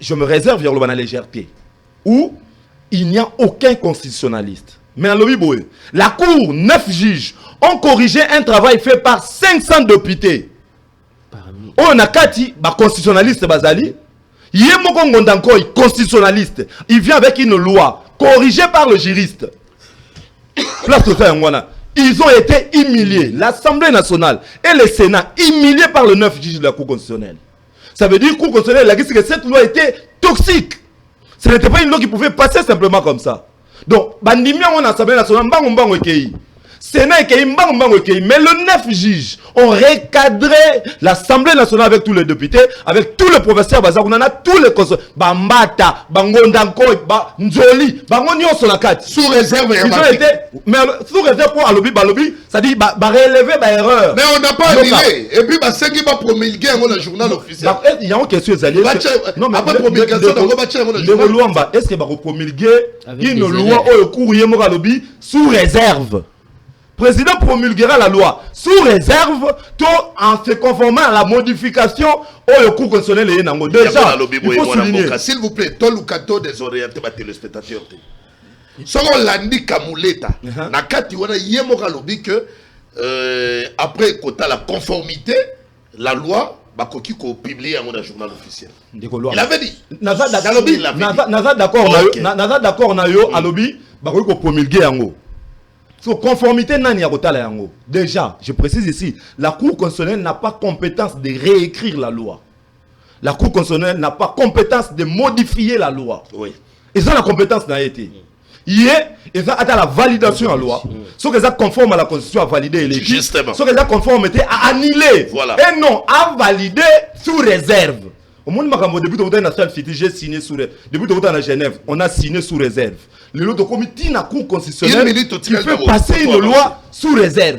je me réserve vers la légèreté. Où il n'y a aucun constitutionnaliste. Mais la cour, 9 juges ont corrigé un travail fait par 500 députés. On a kati, constitutionnaliste bazali. Constitutionnaliste. Il vient avec une loi corrigée par le juriste. Place de ça, ils ont été humiliés. L'Assemblée nationale et le Sénat humiliés par le 9 juges de la Cour constitutionnelle. Ça veut dire que la Cour constitutionnelle a dit que cette loi était toxique. Ce n'était pas une loi qui pouvait passer simplement comme ça. Donc, bandimia on Assemblée nationale, Sénat et mais le 9 juges ont recadré l'Assemblée nationale avec tous les députés, avec tous les professeurs, on a tous les conseils, Bambata, Bangondanko, Nzoli, Bangonio sur la carte. Sous réserve, ils ont été, mais sous réserve pour Alobi, ça dit, relever l'erreur. Mais on n'a pas annulé. Et puis, c'est qui va promulguer le journal officiel. Il y a une question, non, mais après promulgation, est-ce qu'il va promulguer une loi au courrier Moralobi sous réserve? Président promulguera la loi sous réserve tout en se conformant à la modification au cours constitutionnel et nango. Déjà, il faut souligner. S'il vous plaît, Tolukato désorienté ma téléspectateur. Selon l'Andi Kamuleta, nakati wana yemoka lobi que après kota la conformité, la loi bakoki ko publier dans le journal officiel. Il avait dit. Naza d'accord na yo alobi bakoki ko promulguer yango. Sur conformité nani ya kotala yango. Déjà, je précise ici, la Cour constitutionnelle n'a pas compétence de réécrire la loi. La Cour constitutionnelle n'a pas compétence de modifier la loi. Oui. Ils ont la compétence n'a été. Ils ont atteint la validation à la loi. Ce que ça conforme à la Constitution à valider les justement. Ce que ça conforme à annuler. Voilà. Et non, à valider sous réserve. Au monde makambo depuis de National City, j'ai signé sous réserve. Depuis de à Genève, on a signé sous réserve. Le lot de comité na Cour constitutionnelle qui fait passer une loi sous réserve.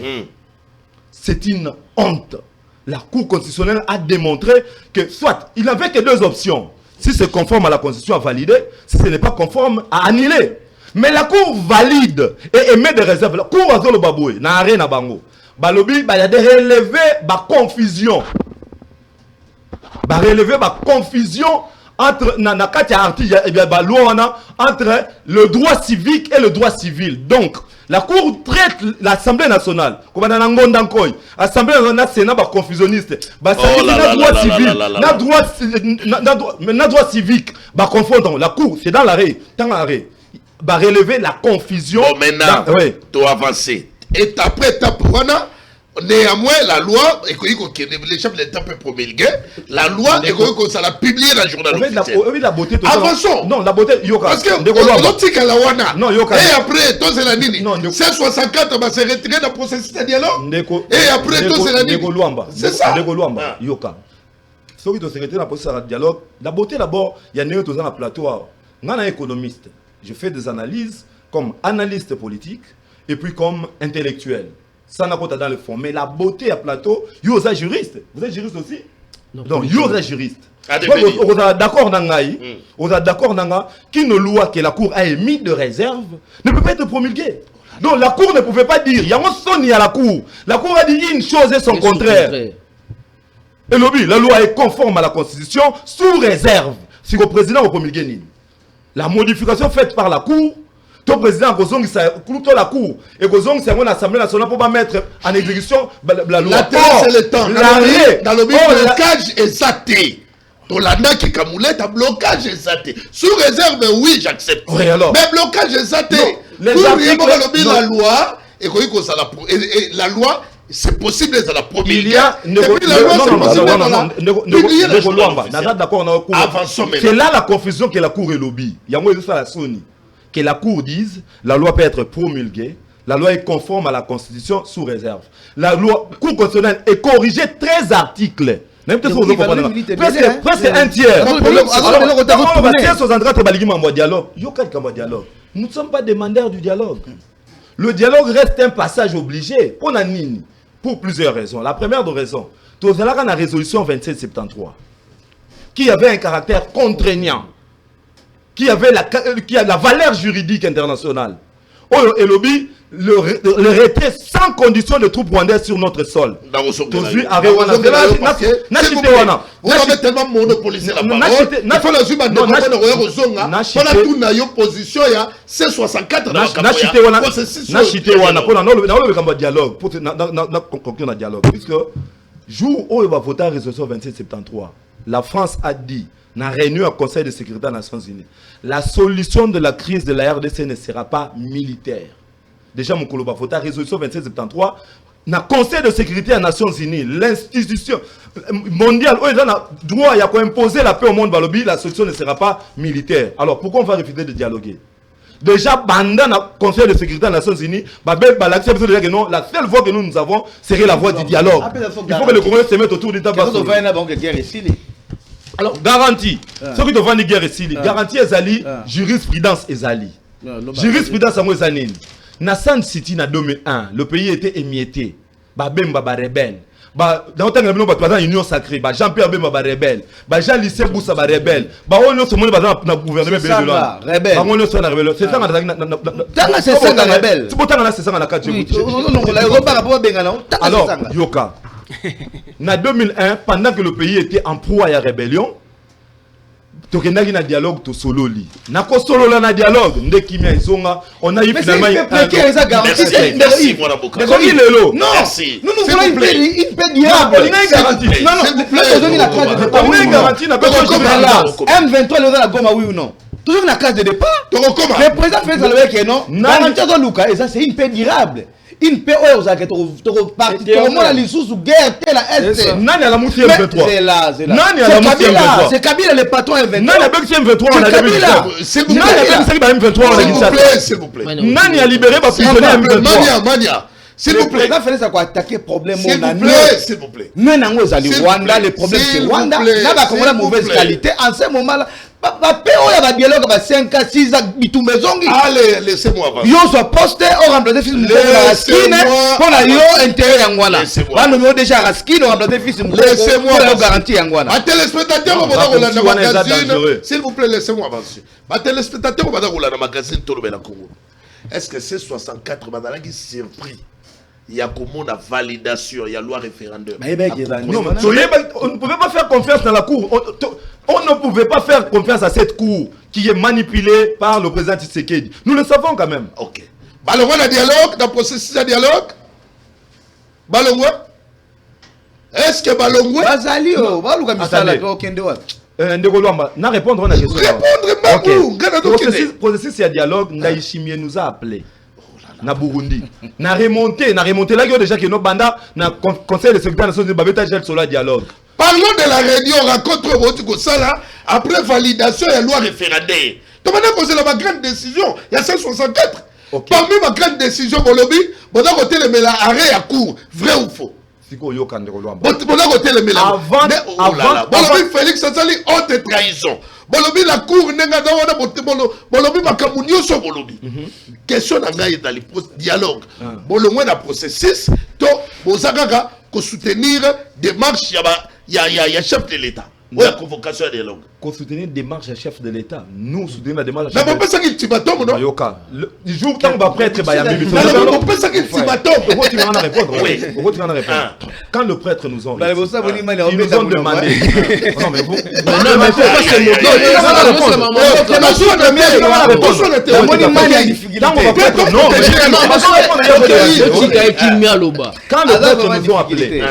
C'est une honte. La Cour constitutionnelle a démontré que soit il n'avait que deux options. Si c'est conforme à la Constitution à valider, si ce n'est pas conforme à annuler. Mais la Cour valide et émet des réserves. La Cour a le baboué, n'a rien à bango. Balobi, il y a des relevés, confusion. Relever ma confusion entre entre le droit civique et le droit civil. Donc, la Cour traite l'Assemblée nationale. Comme dans l'Assemblée nationale, c'est un confusionniste. Droit civil, droit civique. Confondons. La Cour, c'est dans l'arrêt. Va relever la confusion. Bon, maintenant, tu avances. Étape après étape, voilà. Néanmoins, la loi, les chefs de l'État peuvent promulguer, la loi, ça l'a publié dans le journal officiel. Avançons. Non, la beauté, parce que l'optique à la WANA, et après, toi c'est la Nini, c'est 64, va se retirer dans le processus de dialogue, et après, toi c'est la Nini. C'est ça. Yoka. Ceux qui ont se retirer dans le processus de dialogue, la beauté d'abord, il y a un dans le plateau. Je suis économiste. Je fais des analyses comme analyste politique et puis comme intellectuel. Ça n'a pas dans le fond. Mais la beauté à plateau, vous êtes juriste. Vous êtes juriste aussi? Donc, vous êtes juriste. Vous êtes d'accord qu'une loi que la Cour a émise de réserve ne peut pas être promulguée. Donc, la Cour ne pouvait pas dire, il y a un son à la Cour. La Cour a dit une chose et son contraire. Et la loi est conforme à la Constitution sous réserve. Si le président a promulgué, la modification faite par la Cour, le président a la Cour et l'Assemblée nationale pour mettre en exécution la loi. La terre, c'est le temps. Dans le blocage exacté. Dans la qui camoulette, un blocage exacté. Sous réserve, oui, j'accepte. Oui, alors. Mais blocage exacté. Les la loi, et la loi, c'est possible de la promulguer. Il y a c'est là la confusion que la Cour est lobby. Il y a la Sony. Que la Cour dise, la loi peut être promulguée, la loi est conforme à la Constitution sous réserve. La loi Cour constitutionnelle est corrigée 13 articles. Presque un tiers. Nous ne sommes pas demandeurs du dialogue. Le dialogue reste un passage obligé. Pour plusieurs raisons. La première de raison, tout à l'heure, la résolution 2773, qui avait un caractère contraignant, qui a la valeur juridique internationale. Et lobby, le retrait sans condition de troupes rwandaises sur notre sol. Vous avez tellement monopolisé la parole. Il faut la suivre dans position, c'est 64 puisque jour où il va voter la résolution 2773, la France a dit, dans la réunion au Conseil de sécurité des Nations Unies, la solution de la crise de la RDC ne sera pas militaire. Déjà, mon collègue va voter la résolution 2773, dans le Conseil de sécurité des Nations Unies, l'institution mondiale, où il a le droit d'imposer la paix au monde, la solution ne sera pas militaire. Alors, pourquoi on va refuser de dialoguer? Déjà, pendant le Conseil de sécurité des Nations Unies, la seule voix que nous avons serait la voix du dialogue. Il faut que les Congolais se mettent autour du table. Alors, garantie. Ce qui devant les guerres ici, garantie Ezali, jurisprudence Ezali. Jurisprudence à moi Ezali. Nassan City en 2001, le pays était émietté. Bemba rebelle. Dans le temps de l'Union sacrée, Jean-Pierre Bemba rebelle. Jean-Lycée Boussa rebelle. On est dans le gouvernement rebelle. C'est ça rebelle. C'est ça alors, Yoka. En 2001, pendant que le pays était en proie à la rébellion, on a eu un dialogue to solo li. Na ko solo la na dialogue, on a eu finalement merci mon avocat. Merci. Nous voulons une paix durable. Non, M23 le la Goma oui ou non? Toujours la case de départ. Le président fait ça le non. Garantir dans Luka et ça c'est une paix durable. Une paix aux particulièrement la sous guerre la Est. C'est Kabila le patron M23. S'il vous plaît. Nani a libéré ma prisonnier M23. S'il vous plaît. Le président quoi attaquer problème s'il vous plaît. Mais non, Rwanda, le problème c'est Rwanda. Là, comme la mauvaise qualité, en ce moment-là, il y a un dialogue avec 5 à 6 ans, allez, laissez-moi avancer. Yo soit posté, on remplace fils de pour la yo intérêt Yangwana. On nous déjà Raskine, on remplace fils de laissez-moi garantie Yangwana. Un téléspectateur, on va dans le magazine. S'il vous plaît, laissez-moi avancer. Un téléspectateur, on va dans le magazine Tolobela Congo. Est-ce que c'est 64 madame qui surpris? Il y a comment la validation, il y a loi référendaire. Non, on ne pouvait pas faire confiance dans la Cour. On ne pouvait pas faire confiance à cette cour qui est manipulée par le président Tshisekedi. Nous le savons quand même. Ok. Balongwa na dialogue, dans le processus de dialogue. Balongwa. Est-ce que Balongwa. Bazali, Balouka Misala, Attendez. Okende Wapi. Ndeko Luamba, na répondre à la question. Répondre, Processus de dialogue, Ndaïchimie nous a appelé. Na Burundi. Na remonté là, il y a déjà que nos bandas, na conseil de sécurité nationale, Babeta gel sur la dialogue. parlons de la réunion, rencontre Botiko Sala, après validation de la loi référendaire. Tu m'as dit que c'est la grande décision, il y a 164. Okay. Parmi ma grande décision, Bolobi, bon côté le mela arrêt à court, vrai ou faux? Siko yo Kandeko Luamba. Bon côté le mela. Avant, Bolobi Félix Sassali, haute trahison. Bolobi la cour nenga na wana Bolobi makamunyo so Bolobi. Question na ngai dans le dialogue. Bolongwe na processus to bozakaka ko soutenir démarche ya chef de l'État. Ou la convocation à dialogue. Qu'on soutenir une démarche à chef de l'État. Nous soutenons la démarche à Mais chef de on peut ça qu'il tibatom non? Yoka. Le jour où on va prêtre Bayami. On peut ça qu'il tibatom. Pourquoi tu vas en répondre? Oui. Pourquoi tu vas en répondre? Quand le prêtre nous ont Ils ils nous ont demandé. Non mais vous. Non, mais pourquoi c'est mon quand le prêtre nous ont appelé,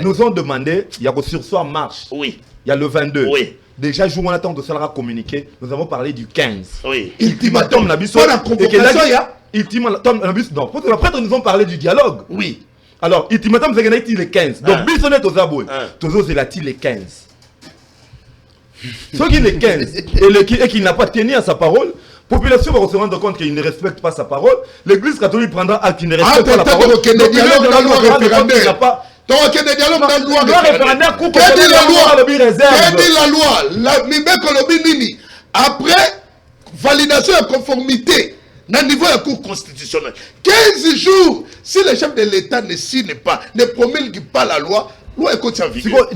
nous ont demandé, il y a sursoir marche. Oui. Il y a le 22. Oui. Déjà, jour où on attend de ça communiquer, nous avons parlé du 15. Oui. Ultimatum, la biso. La convocation, il y a. Ultimatum, la biso. Non, pour les prêtres nous ont parlé du dialogue. Oui. Alors, ultimatum, c'est qu'il y a le 15. Donc, bisonnet aux aboués. Toujours, c'est la-t-il le 15. Ce qui est le 15 et qui n'a pas tenu à sa parole, la population va se rendre compte qu'il ne respecte pas sa parole. L'église catholique prendra acte qu'il ne respecte pas la parole. Donc, il y a dialogue dans la loi référendaire. Donc, il y a dialogue dans la loi référendaire. Quelle est la loi? La Nini. Après validation et conformité, au niveau de la Cour constitutionnelle, 15 jours, si le chef de l'État ne signe pas, ne promulgue pas la loi, loi est en vigueur.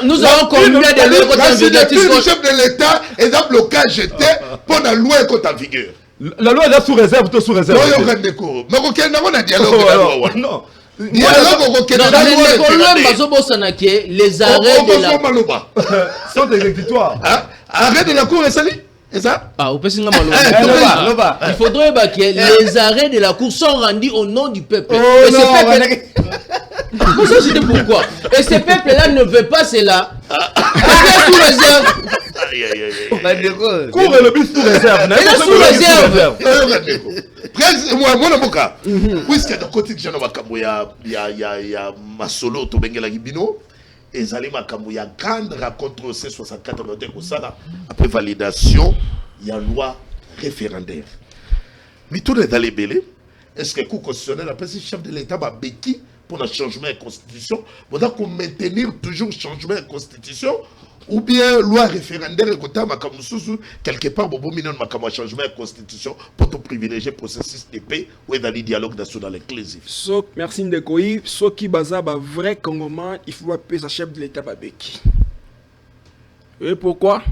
Nous avons combien de lois en vigueur? Le chef de l'État est un blocage jeté pour la loi est en vigueur. La loi est là sous réserve, tout sous réserve. Mais aucun dialogue. Non. Les arrêts sont exécutoires. Arrêt de la Cour est sali. C'est ça? Ah, il faudrait que les arrêts de la Cour sont rendus au nom du peuple. C'était pourquoi. Et ce peuple-là ne veut pas cela. Sous réserve. Cour et le but sous réserve. Sous réserve. Moi, puisque dans le quotidien, il y a Masolo, Tobengela Gibino, et Zali Makamou, il y a grande rencontre C64 après validation, il y a loi référendaire. Mais tout est dans les bélés. Est-ce que le Cour constitutionnel, après le chef de l'État, va béquiller pour le changement de la Constitution, pour maintenir toujours le changement de la Constitution, ou bien loi référendaire quelque part pour un changement de la Constitution pour privilégier le processus de paix ou dans le dialogue national inclusif. Merci Ndekoyi. Ce qui baza ba vrai Congoman, il faut appeler sa chef de l'État Babeki. Et pourquoi?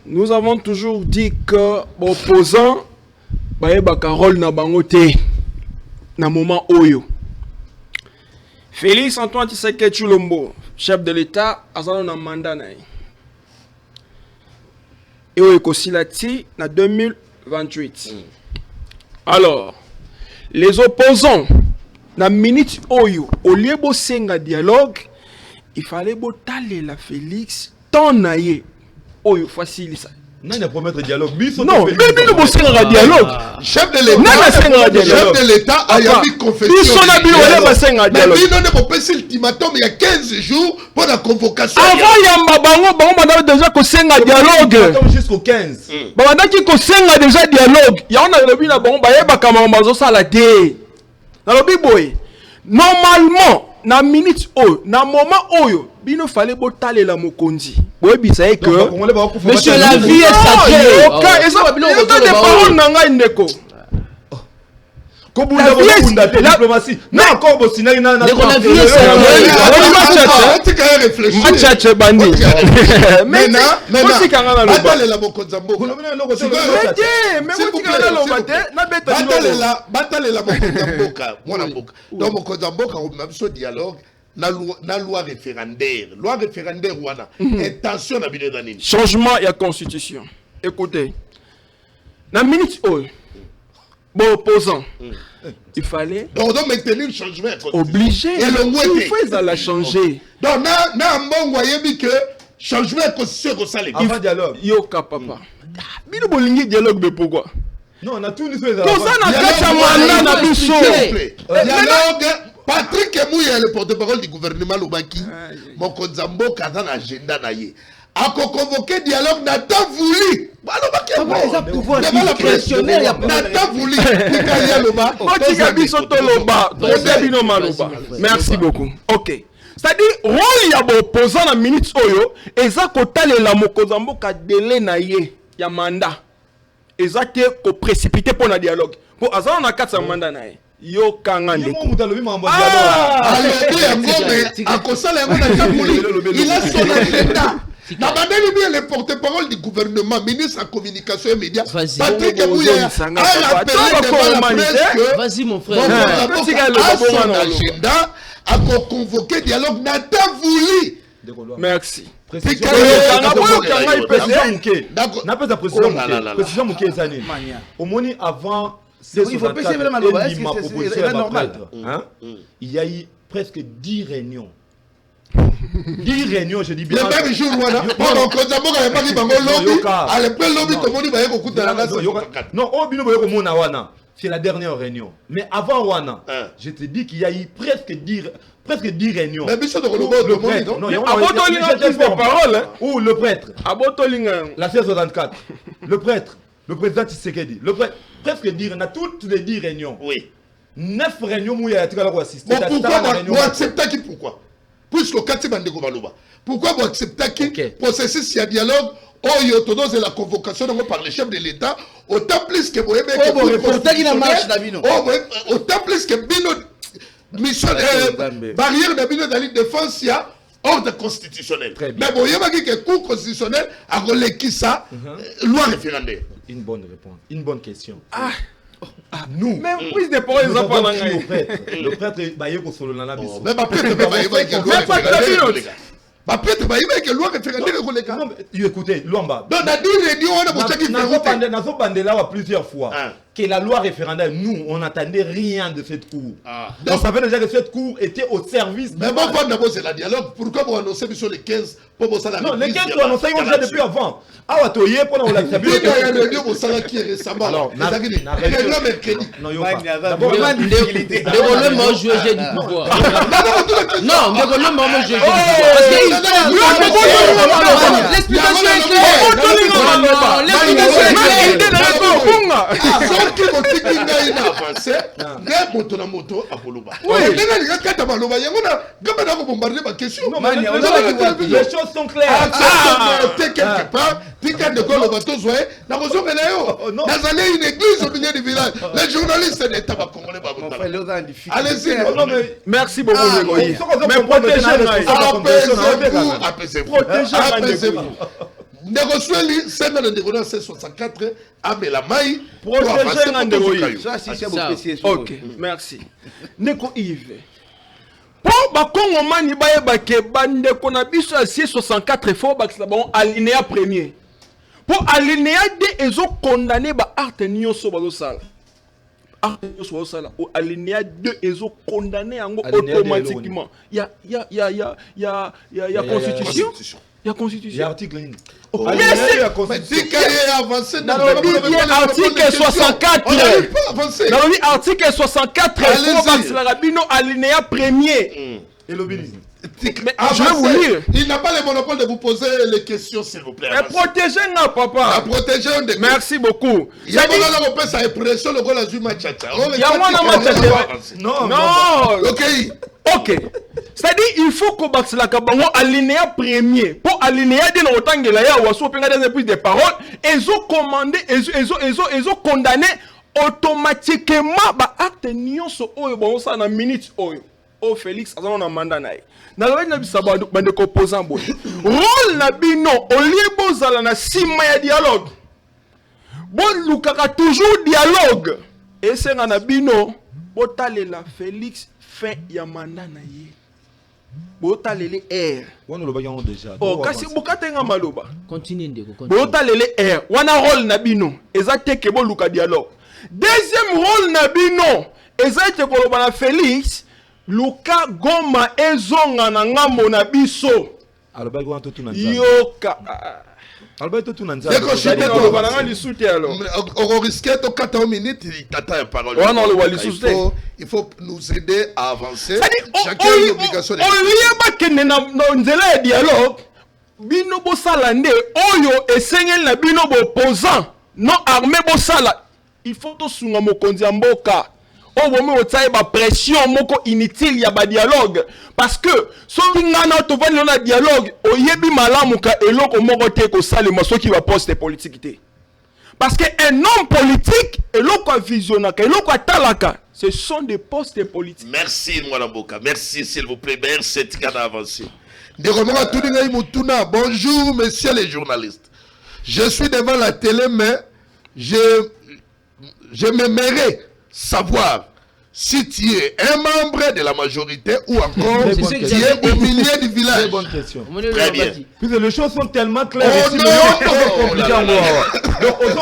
Nous avons toujours dit que l'opposant ba rôle na bangote na moment oyo. Félix Antoine Tshisekedi Tshilombo, chef de l'État, a un mandat. Et il a en 2028. Alors, les opposants, dans la minute oyo, au lieu de senga dialogue, il fallait botaler la Félix, ton aïe, oyo facile ça. Non, il a promettre dialogue. Non, mais nous avons un dialogue. Chef de l'État a mis confession. Mais il n'a pas passé l'ultimatum il y a 15 jours pour la convocation. Avant, il y a déjà un dialogue. Jusqu'au 15. Il y a déjà un dialogue. Il y a un dialogue. Normalement, na minute oyo, na moment oyo, bino fallait botaler la mokonzi. Boye bisaye que monsieur la vie est sacrée. Et ça des paroles nanga ndeko. La diplomatie. Non, encore Bossina na la vie est sacrée. Match bandi. Maintenant, batale la mokonzi mboka. Batale la mokonzi mboka, mwana mboka. Donc mokonzi mboka on a besoin dialogue. na loi référendaire. Loi référendaire wana. Intention na bino danini. Changement ya constitution. Écoutez. Na minute bon opposant. Il fallait donc maintenir le changement obligé. Il faut la changer. Donc na mbongo yebi que changement de constitution ko sale. Avant dialogue. Yo ka papa. Bino bolingi dialogue mais pourquoi? Non, on a tout dit sur les ça na kata mandat na biso. Dialogue Patrick Mouya le porte-parole du gouvernement Lubaki. Mon konzambo kaza na agenda na ye. A convoqué dialogue n'a pas voulu. Merci beaucoup. Ok. C'est-à-dire, rôle ya opposant na minute oyo, eza kotalela mokonzambo ka délai na ye ya mandat. Eza ke ko précipiter pour na dialogue. Pour azana na kata mandat na ye. Yo kanga ndeko. Il a son agenda. N'abandonnez bien le porte-parole du gouvernement, ministre en communication et médias. Patrick Mouya a appelé devant la presse que vas-y mon frère. A son agenda à convoquer dialogue n'a pas voulu. Merci. Précision Mouké Zane. Au moins avant il y a eu presque 10 réunions. 10 réunions, je dis bien. Le même jour, c'est la dernière réunion. Mais avant Wana, je te dis qu'il y a eu presque 10 réunions. Mais le prêtre, ou le prêtre, la 64, le prêtre, le président Tshisekedi, le prêtre, presque 10, on a toutes les 10 réunions. Oui. 9 réunions où il y a assisté. Pourquoi puisque Kati Bandeko Baloba. Pourquoi vous acceptez que processus de dialogue, c'est la convocation par le chef de l'État, autant plus que vous aimez autant plus que Bino mission barrière de Bino dans la défense, il y a ordre constitutionnel. Mais vous aimez que le cours constitutionnel a reléqué ça, loi référendaire. Une bonne réponse, une bonne question. Nous, même plus de paroles, le prêtre, il est solo dans la biso. Mais peut-être que loi référendaire. Écoutez, Luamba. Donc, on a dit réunion, plusieurs fois. Que la loi référendaire, nous, on n'attendait rien de cette cour. Donc, ça fait déjà que cette cour était au service. Mais bon, d'abord, c'est la dialogue. Pourquoi vous annoncez sur les 15 pour ça? Non, les 15 pour annoncer, on déjà depuis avant. Ah, ouais, tu y es pour nous la il y a une réunion au Sala qui est récemment. Alors, il y a un mercredi. Non, il y a d'abord, le mot joué, j'ai du pouvoir. Non, le mot j'ai du pouvoir. L'explication est claire. L'explication est claire. Qui motique ngai na avancer ngai moto na moto apoloba ngai na kata baloba yango na gamba na ko bombarder ba question les choses sont claires quelque part tika de ko loba to zoé na ko zonga na yo nazali une église au milieu du village les journalistes n'étaient pas congolais ba botala allez-y merci beaucoup mais protégez-vous négocier semaine de négociation 64 à Melamai pour ok merci Neko Yves pour bakongo mani baye bake bande kona biso à 64 faut bakisa bon alinéa premier pour alinéa 2 ezo condamner ba arte nyonso bazo sala arte nyonso bazo sala au alinéa 2 ezo condamner yango automatiquement ya constitution. Il y a constitution. Il y a article 1. Article 64. Dans le article 64, alinéa premier. Et l'obélisme. Je vais vous lire. Il n'a pas le monopole de vous poser les questions, s'il vous plaît. Protégez nous, papa. Merci beaucoup. Il y a sa impression, le gars a joué Machacha. Il y a non. Ok. C'est-à-dire, il faut qu'on batte la cabango alinéa premier. Pour alinéa de notre là, il y a plus de paroles. Ils ont commandé, ils ont condamné automatiquement ba acte nyonso oyo bon ça na minute oyo. Oh Félix, azana na mandat na ye. Na lobi na bisaba bande composant boy. Rôle na bino olie bozala na sima ya dialogue. Bon lukaka toujours dialogue. Et c'est na bino botalela Félix fin ya mandat na ye. bota lele air wana lobaki yango déjà oh kasi bokatenga maloba continue ndeko continue bota lele air wana rôle na bino eza teke boluka dialogue deuxième rôle na bino eza te koloba na Félix luka goma ezonga na ngambo na biso alobaki wana totuna nzambe yoka alobaki totuna Deko shite Dadi to koloba na nga lisuti alors on risquait de 4 minutes. Tata a parole. Ouais, non, le Wali Sousté. Il faut nous aider à avancer. C'est-à-dire, Chacun a une obligation. oyeba na nzela ya dialogue bino bosala nde oyo esengeli na bino opposant non armé bosala il faut tosunga mokonzi ya mboka oyo bomi otia ba pression moko inutile ya ba dialogue parce que soki ngana tovandi na dialogue oyebi malamu ka eloko moko te kosalema soki ba poste politique te parce que un homme politique eloko visionnaka eloko atalaka ce sont des postes politiques. Merci Mwalamboka, merci s'il vous plaît, merci Tika d'avancer. Bonjour messieurs les journalistes. Je suis devant la télé mais je m'aimerais savoir si tu es un membre de la majorité ou encore tu es au milieu du village. Très bonne question. Très bien. Puisque les choses sont tellement claires. Oh ici, non!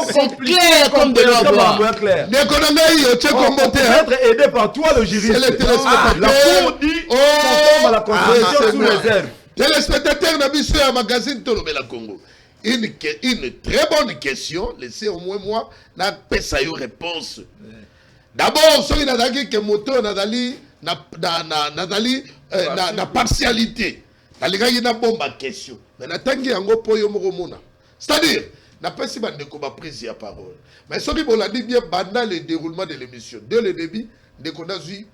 C'est clair comme de l'eau à boire. Être aidé par toi, le juriste. C'est les téléspectateurs. La cour dit conforme à la constitution sous réserve. Téléspectateurs d'Abisso et magazine Tolobela Congo. Une très bonne question. Laissez au moins moi na pesa yo réponse. D'abord, ce qui n'a pas que moto n'a na partialité. Na bombe question. Mais na tangi yango po yo mona. C'est-à-dire, n'a pas si bande ko ba prise ya parole. Mais ce qui bon l'a dit bien pendant le déroulement de l'émission. Dès le début, dès qu'on a vu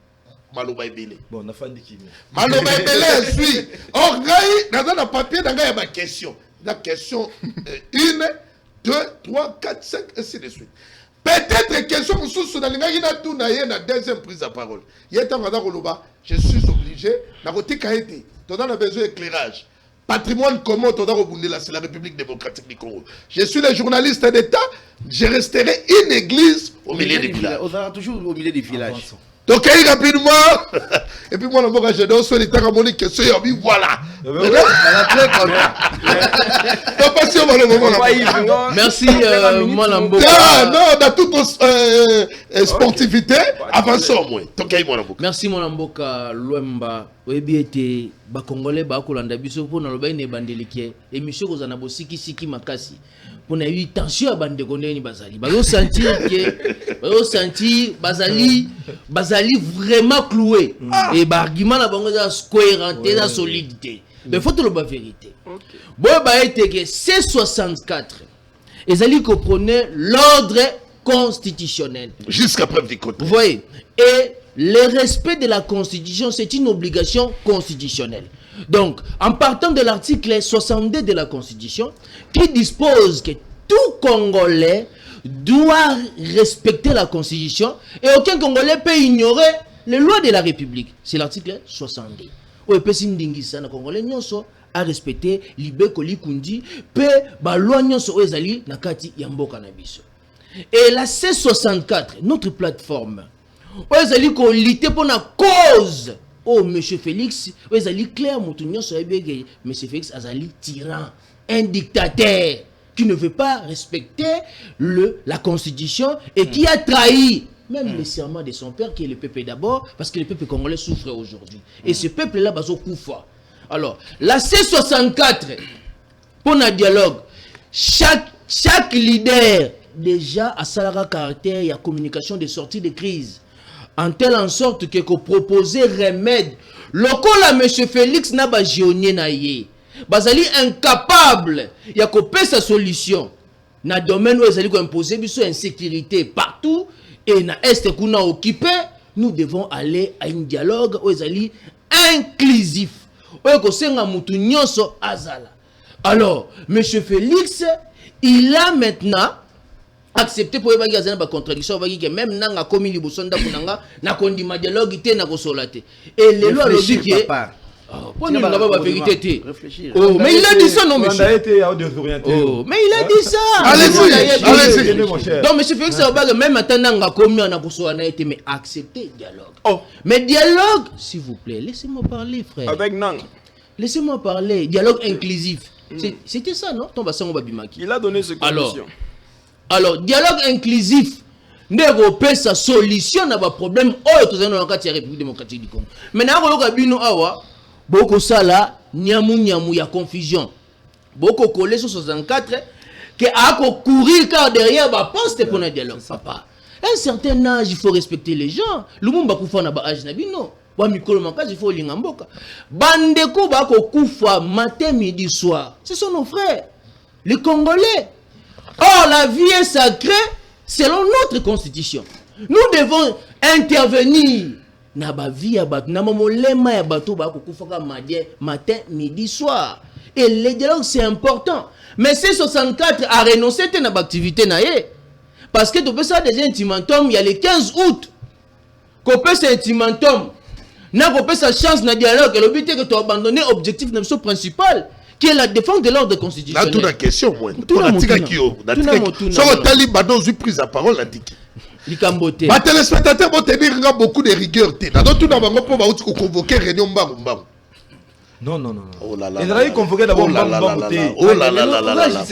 Maloba Ebele. Bon, on a fait qui Maloba Ebele suit. Or gai dans un papier dans gai ma question. La question 1 2 3 4 5 et ainsi de suite. Peut-être question sous dans l'ingéna tout na la deuxième prise de parole. Il y a tant je suis obligé na côté kaité. On a besoin d'éclairage. Patrimoine commun, c'est la République démocratique du Congo. Je suis le journaliste d'État, je resterai une église au milieu du village. On sera toujours au milieu du village. Donc, rapidement, et puis moi, je donne sur les temps à mon question, voilà. Merci, Mwalamboka. Non, dans toute sportivité, avançons au moins. Merci, Mwalamboka, Luemba. Oyebi ete ba Congolais ba kolanda biso po na loba ne bandelike émission ko zana bosiki siki makasi pour na eu tension ya bande kondeni bazali bazo sentir bazali vraiment cloué et ba argument na bango za cohérent na solidité mais faut le ba vérité bon ba ete que C64 ezali ko prenait l'ordre constitutionnel jusqu'à preuve du contraire. Vous voyez, et le respect de la Constitution, c'est une obligation constitutionnelle. Donc, en partant de l'article 62 de la Constitution, qui dispose que tout Congolais doit respecter la Constitution et aucun Congolais peut ignorer les lois de la République. C'est l'article 62. Oui, le Congolais a respecté Libeko Likundi, pe ba loi nyonso ezali na kati ya mboka na biso. Et la C64, notre plateforme, ils allaient lutter pour la cause. Oh, monsieur Félix, ils allaient clair, monsieur Félix, Azali tyran, un dictateur qui ne veut pas respecter la constitution et qui a trahi même le serment de son père, qui est le peuple d'abord, parce que le peuple congolais souffre aujourd'hui. Et ce peuple-là, bazo koufa. Alors, la C64, pour le dialogue, chaque leader déjà à Salara caractère, il y a communication de sortie de crise. En telle sorte que proposer remède. Local à M. Félix n'a pas gionné naïe. Bazali incapable. Il y a coupé sa solution. Dans le domaine où ils allaient imposer une insécurité partout et dans l'Est qu'on a occupé, nous devons aller à un dialogue où ils allaient inclusif. Alors, M. Félix, il a maintenant accepté pour y avoir une contradiction que même nanga komi libosonda kunanga na kondima dialogue té na kosolate et les lois logique Pourquoi nous n'avons pas vérité? Réfléchir. Oh, mais il a dit ça, non, monsieur? Oh, mais il a dit ça. Allez-y. Donc, monsieur Félix Abag, même attendant combien on a besoin été, mais accepter le dialogue. Oh. Mais dialogue, s'il vous plaît, laissez-moi parler, frère. Avec Nang. Laissez-moi parler. Dialogue inclusif. C'était ça, non? Il a donné ce condition. Alors, dialogue inclusif. N'est pas sa solution à problème. Oh, tout ça, dans la République démocratique du Congo. Maintenant, on a vu beaucoup ça là, niamou ya confusion. Beaucoup collé sur 64 que a courir car derrière ba poste pour un dialogue. Papa, un certain âge, il faut respecter les gens. Le monde va kufa na ba âge na bino. Ba mikolo manka, il faut lingamboka. Bandeko ba ko kufa matin, midi, soir. Ce sont nos frères, les Congolais. Or la vie est sacrée selon notre constitution. Nous devons intervenir. Na ba vie ya bato na mamolema ya bato ba ko kufaka matin, midi, soir. Et le dialogue c'est important. Mais C64 a renoncé à une activité naé parce que tu peux ça des intimantum il y a le 15 août. Qu'on peut ça intimantum. Na ko peut sa chance na dialogue et le but est que tu abandonner objectif principal qui est la défense de l'ordre constitutionnel. Là toute la question moi. Pour la tika kio. Sur tali badon eu prise la parole la tiki. Likambote. Les téléspectateurs vont tenir beaucoup de rigueur. Dans tout le monde, on va convoquer réunion Mbang. Non. Oh là là. Ils allaient convoquer d'abord Mbang. Oh là là là là.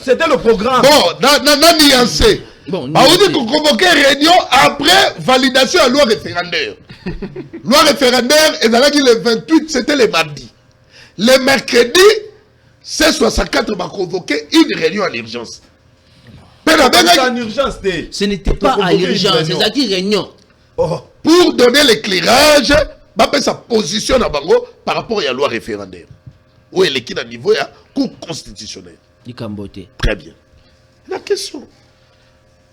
C'était le programme. Bon, non nuancé. On dit qu'on convoquait réunion après validation à loi référendaire. Loi référendaire, et dans le 28, c'était le mardi. Le mercredi, C64 m'a convoqué une réunion en urgence. Ce n'était pas à l'urgence, c'est une réunion. Pour donner l'éclairage, sa position par rapport à la loi référendaire. Où elle est à niveau de la Cour constitutionnelle. Très bien. La question.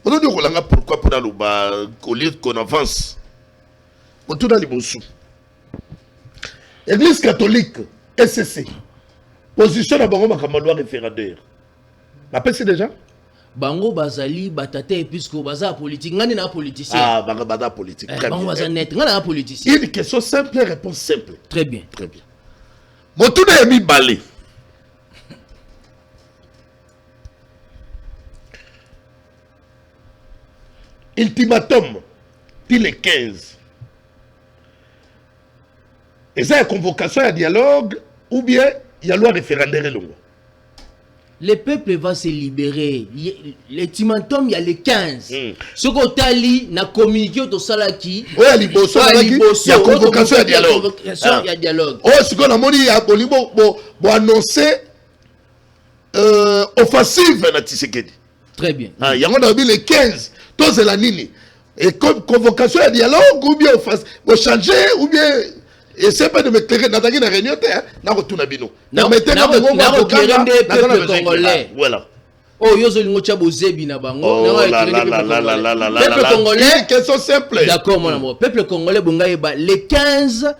On a dit pourquoi pour qu'on avance. On tourne les bossous. Église catholique, SCC. Position à la loi référendaire. Après c'est déjà? Bango bazali batate puisque baza politique ngani na politicien. Ah baza politique. Très bango bien. baza net ngani na politicien. Une question simple, réponse simple. Très bien. Très bien. Motude Emi Balé. Ultimatum puis les 15. Et ça une convocation à dialogue ou bien il y a loi référendaire longue. Le peuple va se libérer. L'ultimatum, il y a les 15. Ce qu'on t'a dit, na communiqué au Salaki. Oui, il y a convocation à dialogue. Il y a dialogue. Oh, ce qu'on a dit, il y a pour annoncer offensive na Tshisekedi. Très bien. Il y a les 15. Tous c'est la nini. Et comme convocation à dialogue ou bien pour changer ou bien. Et c'est pas de me clairer dans la réunion, na retourna bino. Na peuple congolais. Voilà. Oh, yo zolingo cha bozebi na bango. Oh là là là là là là là là. Peuple congolais. Question simple. D'accord, mon amour. Peuple congolais, bongaïba. Les 15,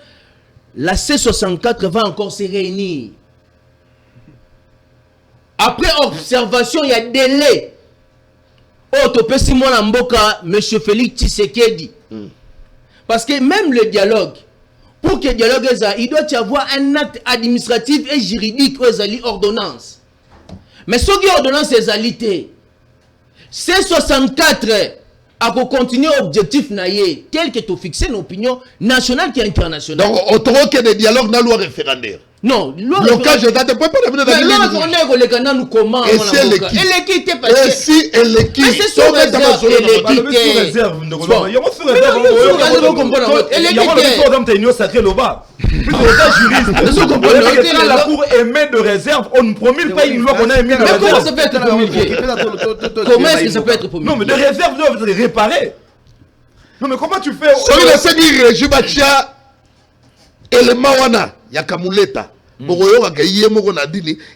la C64 va encore se réunir. Après observation, il y a délai. Oh, topé Simon Lamboka, monsieur Félix Tshisekedi. Parce que même le dialogue, pour que le dialogue il doit y avoir un acte administratif et juridique aux ordonnances. Mais ce qui est ordonnance est alité. C'est 64 à continuer l'objectif naïe tel que tu fixé une opinion nationale qui est internationale. Donc, on trouve que des dialogues dans la loi référendaire. Non, blocage de date, pas de mais là, on est nous comment et si elle est qui? Elle est qui t'es passé? Et si elle est qui? Mais c'est sous réserve, elle est qui t'es? Elle est qui t'es? La cour émet de réserve, on ne promulgue pas une loi qu'on a émise de réserve. Mais comment ça peut être promulgué? Comment est-ce que ça peut être promulgué? Non, mais de réserve doivent être réparées. Non, mais comment tu fais? Sur le Seigneur, Jubatia, élément wana, Yakamuleta.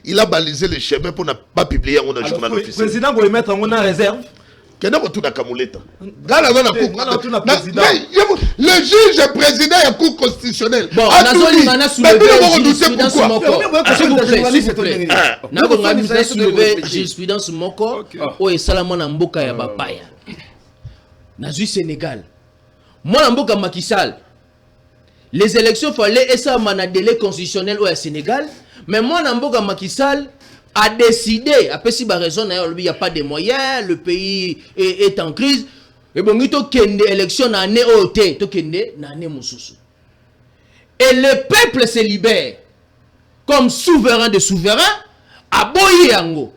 Il a balisé le chemin pour ne pas publier un journal officiel. Le président va mettre en réserve. Le juge président de la Cour constitutionnelle. Bon, a tout dit. Mais soulever jurisprudence moko o esala mona mboka ya bapaya. Na Sénégal. Mona mboka Macky Sall. les élections fallait et ça m'a délai constitutionnel au Sénégal, mais moi Namboka Macky Sall a décidé, après si raison il n'y a pas de moyens, le pays est en crise, et bon il y a une élection na année OT, to kende na année mususu. Et le peuple se libère comme souverain de souverain à Boyango.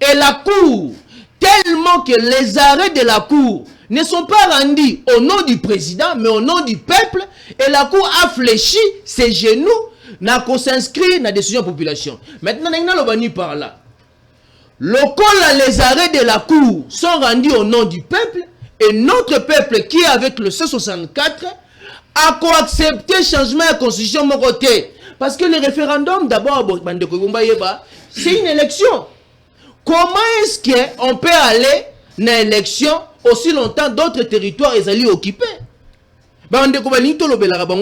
Et la cour, tellement que les arrêts de la cour ne sont pas rendus au nom du président, mais au nom du peuple, et la cour a fléchi ses genoux, n'a qu'on s'inscrit dans la décision de la population. Maintenant, on par là. Les arrêts de la cour sont rendus au nom du peuple, et notre peuple qui est avec le C64 a accepté le changement de la constitution de côté. Parce que le référendum, d'abord, c'est une élection. Comment est-ce qu'on peut aller dans l'élection aussi longtemps d'autres territoires sont occupés? On a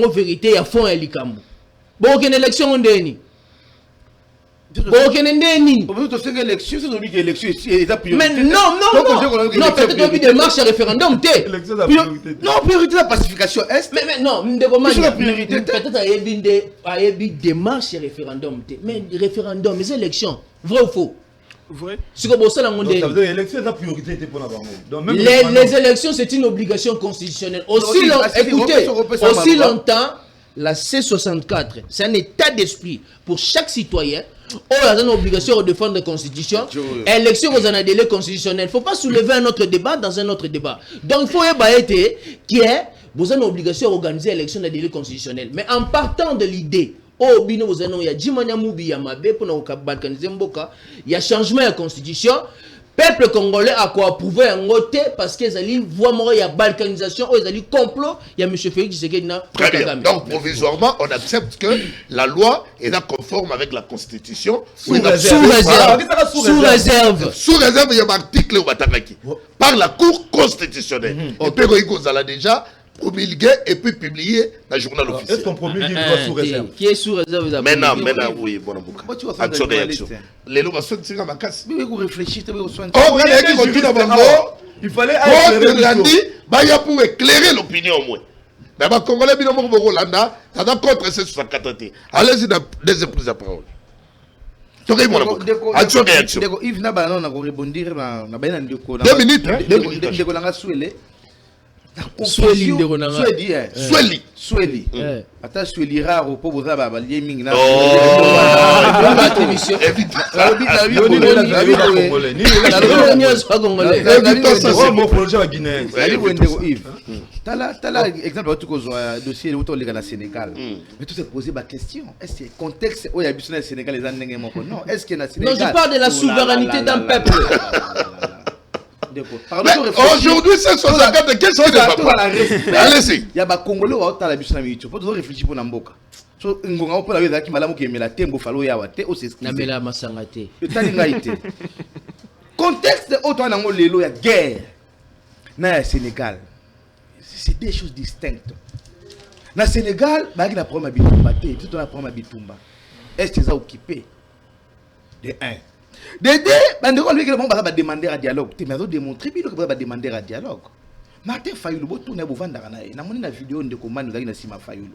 vérité, il y a fond et likambo. Bon, une élection, on est mais non, peut-être qu'on a des marches à référendum. Non, priorité la pacification est. Mais non, peut-être qu'il y a des marches à référendum. Mais référendum, les élections, vrai ou faux? Vrai. Les élections, c'est une obligation constitutionnelle. Aussi longtemps, la C64, c'est un état d'esprit pour chaque citoyen. On a une obligation de défendre la Constitution. Élection, vous en avez délai constitutionnel. Il ne faut pas soulever un autre débat dans un autre débat. Donc, il faut qu'il y ait vous avez une obligation d'organiser l'élection de délai constitutionnel. Mais en partant de l'idée, il y a changement de la Constitution. Peuple congolais a quoi approuvé un vote parce qu'ils allaient voir il y a balkanisation, ils allaient complot, il y a M. Félix Tshisekedi. Très bien. Donc provisoirement, on accepte que la loi est conforme avec la Constitution. Sous réserve. Sous réserve, il y a un article au Batakaki par la Cour constitutionnelle. Et puis il a déjà promulgué et puis publié dans le journal officiel. Est-ce qu'on promulgue sous réserve? Qui est sous réserve? Maintenant, oui, bon action réaction. Les lois sont tirées à ma casse. Mais vous réfléchissez, vous soignez. Il fallait pour éclairer l'opinion au moins. Mais les Congolais, ils ont contre ces 64. Allez-y, deuxième prise de parole. Action réaction. 2 minutes. Sweli. Attends, Sweli rare au pauvre Zaba, Lieming. Exemple, dossier autour de Sénégal. Mais tout se poser ma question. Est-ce que le contexte où il y a besoin de Sénégal, les années non? Est-ce que non, je parle de la souveraineté d'un peuple. Aujourd'hui, c'est 64. Qu'est-ce que c'est? Allez-y. Il y a des Congolais qui ont la mission de l'État. Faut réfléchir pour Namboka. So, on peut la dire qu'il malamu qui la tembo falo ya wate o c'est namela masangate. Contexte autant nango lelo ya guerre. Na Sénégal. C'est deux choses distinctes. Na Sénégal, ba ki na problème bitumba té, tout on a problème bitumba. Est-ce que ça occupé? De 1. De 2, bandeko lui que bon va demander à dialogue. Tu m'as démontré que va demander à dialogue. Martin Fayulu bo tourner bo vanda na ye. Na moni na vidéo ndeko manu zaki na sima Fayulu.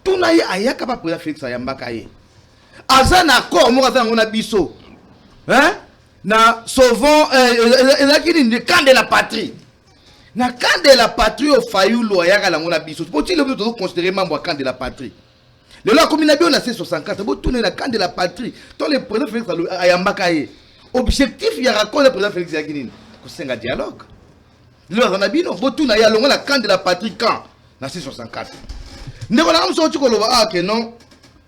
Tuna ye ayaka pa pour Félix Ayambaka ye. Azana accord mo azana ngona biso. Hein? Na sauvons le camp de la patrie. Na camp de la patrie au Fayulu ayaka la ngona biso. Faut-il le considérer membre camp de la patrie? Le loi comme il a bien la C64, vous tournez la camp de la patrie. Tant le président Félix Ayambaka ye. Objectif il y a raccord le président Félix Yaginine. C'est un dialogue. Le loi Zanabino, vous tournez la camp de la patrie quand na C64. Nous avons sorti que non,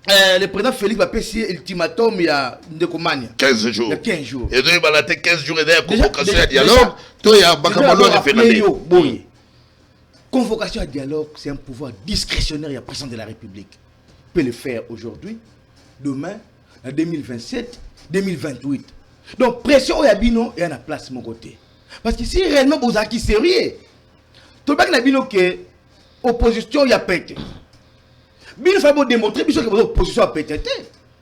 le président Félix va passer ultimatum il y a 15 jours. 15 jours. Et donc, il va 15 jours et derrière convocation à dialogue. Toi, il y a Bakamalo référendum. Convocation à dialogue, c'est un pouvoir discrétionnaire. Il y a le président de la République peut le faire aujourd'hui, demain, en 2027, 2028. Donc, pression au Yabino et à la place de mon côté. Parce que si réellement vous êtes sérieux, tout le monde a dit que l'opposition y a pété. Bino faut démontrer que l'opposition a pété.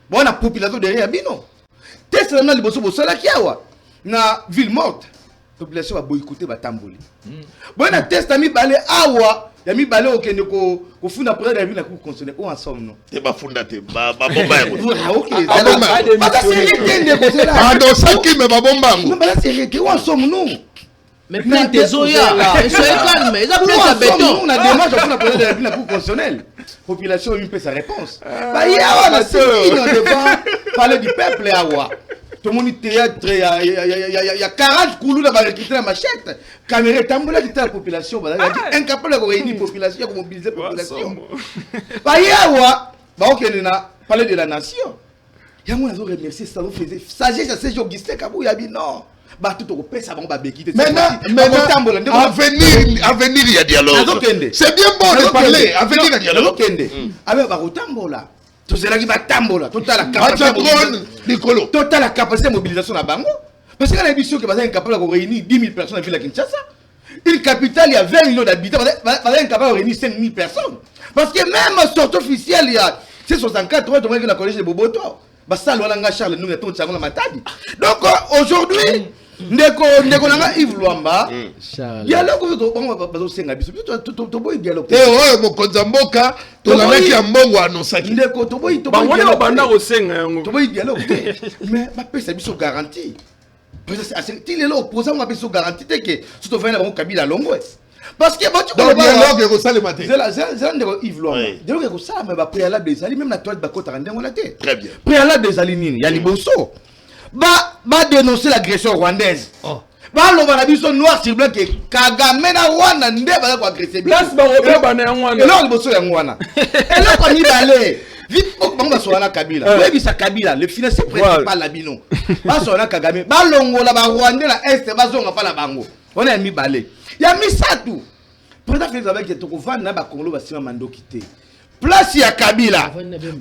Bon, la population derrière Bino. Test là le bosso bosso là qui a wa na ville morte. La population va boycotter ba tamboli. Bon, na test ami balé awa ya mibale okende kofunda président de la République na cour constitutionnelle où ensemble non te bafunda te babomba yango adosaki me babombango où ensemble nous Mais plainte des Zoya, soyez calme, ils ont plainte à béton. On a démarche pour la présidente de la République, la cour constitutionnelle. Population a eu sa réponse. Il y a parler du peuple à Awa. Tout le monde est théâtre, il y a 40 coulous là-bas qui la machette. Caméra tamboula qui la population, incapable de réunir la population, de mobiliser la population. Il y a Awa, parler de la nation. Il y a moi qui remercié ça, vous faisiez sagesse à ces jours Augustin Kabou, il y a dit non. Maintenant, avenir il y a dialogue. C'est bien bon de parler. Avenir il y a dialogue. Total la capacité de mobilisation à Bango. Parce que la mission que est capable de réunir 10 000 personnes à la ville de Kinshasa. Une capitale, il y a 20 millions d'habitants. Elle est capable de réunir 5 000 personnes. Parce que même sortie officielle, il y a 64 ans, on a collège de Boboto. Donc aujourd'hui, ndeko nanga Yves Luamba dialogue dialogue oyo mokonza mboka tolangaki ya mbongo anosaki ndeko toboyi dialogue mais bapesa biso garantie tilelo opposant bapesa garantie te ke soto vana bango Kabila longwe parce que dialogue ekosalema te zela ndeko Yves Luamba dialogue ekosala mais préalable ezali même na toile bakotaka ndengo na te très bien préalable ezali nini ya liboso ba dénoncer l'agression rwandaise. Ba lo bana biso noir sur blanc que Kagame na Rwanda nde ba ko agresser biso. Place ba robeba na ngwana. Elo liboso ya ngwana. Elo ko ni balé. Vite ko bango so na Kabila. Oui bisa Kabila le financier principal la bino. Ba so na Kagame ba longola ba Rwanda na est ba zonga pa la bango. On a mis balé. Ya misatu. Président Félix avec to ko vanda ba Congolo ba sima mando kité. Place ya Kabila.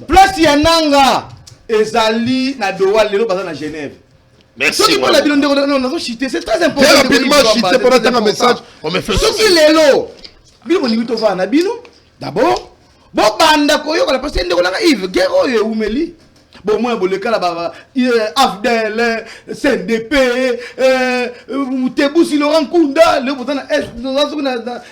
Place ya Nanga. Ezali na Doha lelo baza na Genève. Merci. C'est très important. Très rapidement chité pour attendre un message. On me fait ça. Ce qui lelo. Bino ni to va na bino. D'abord, bo banda koyo la parce que ndeko na Yves Guerrero ye umeli. Bon moi boleka la ba Afdel CNDP Tebusi Laurent Kunda le botan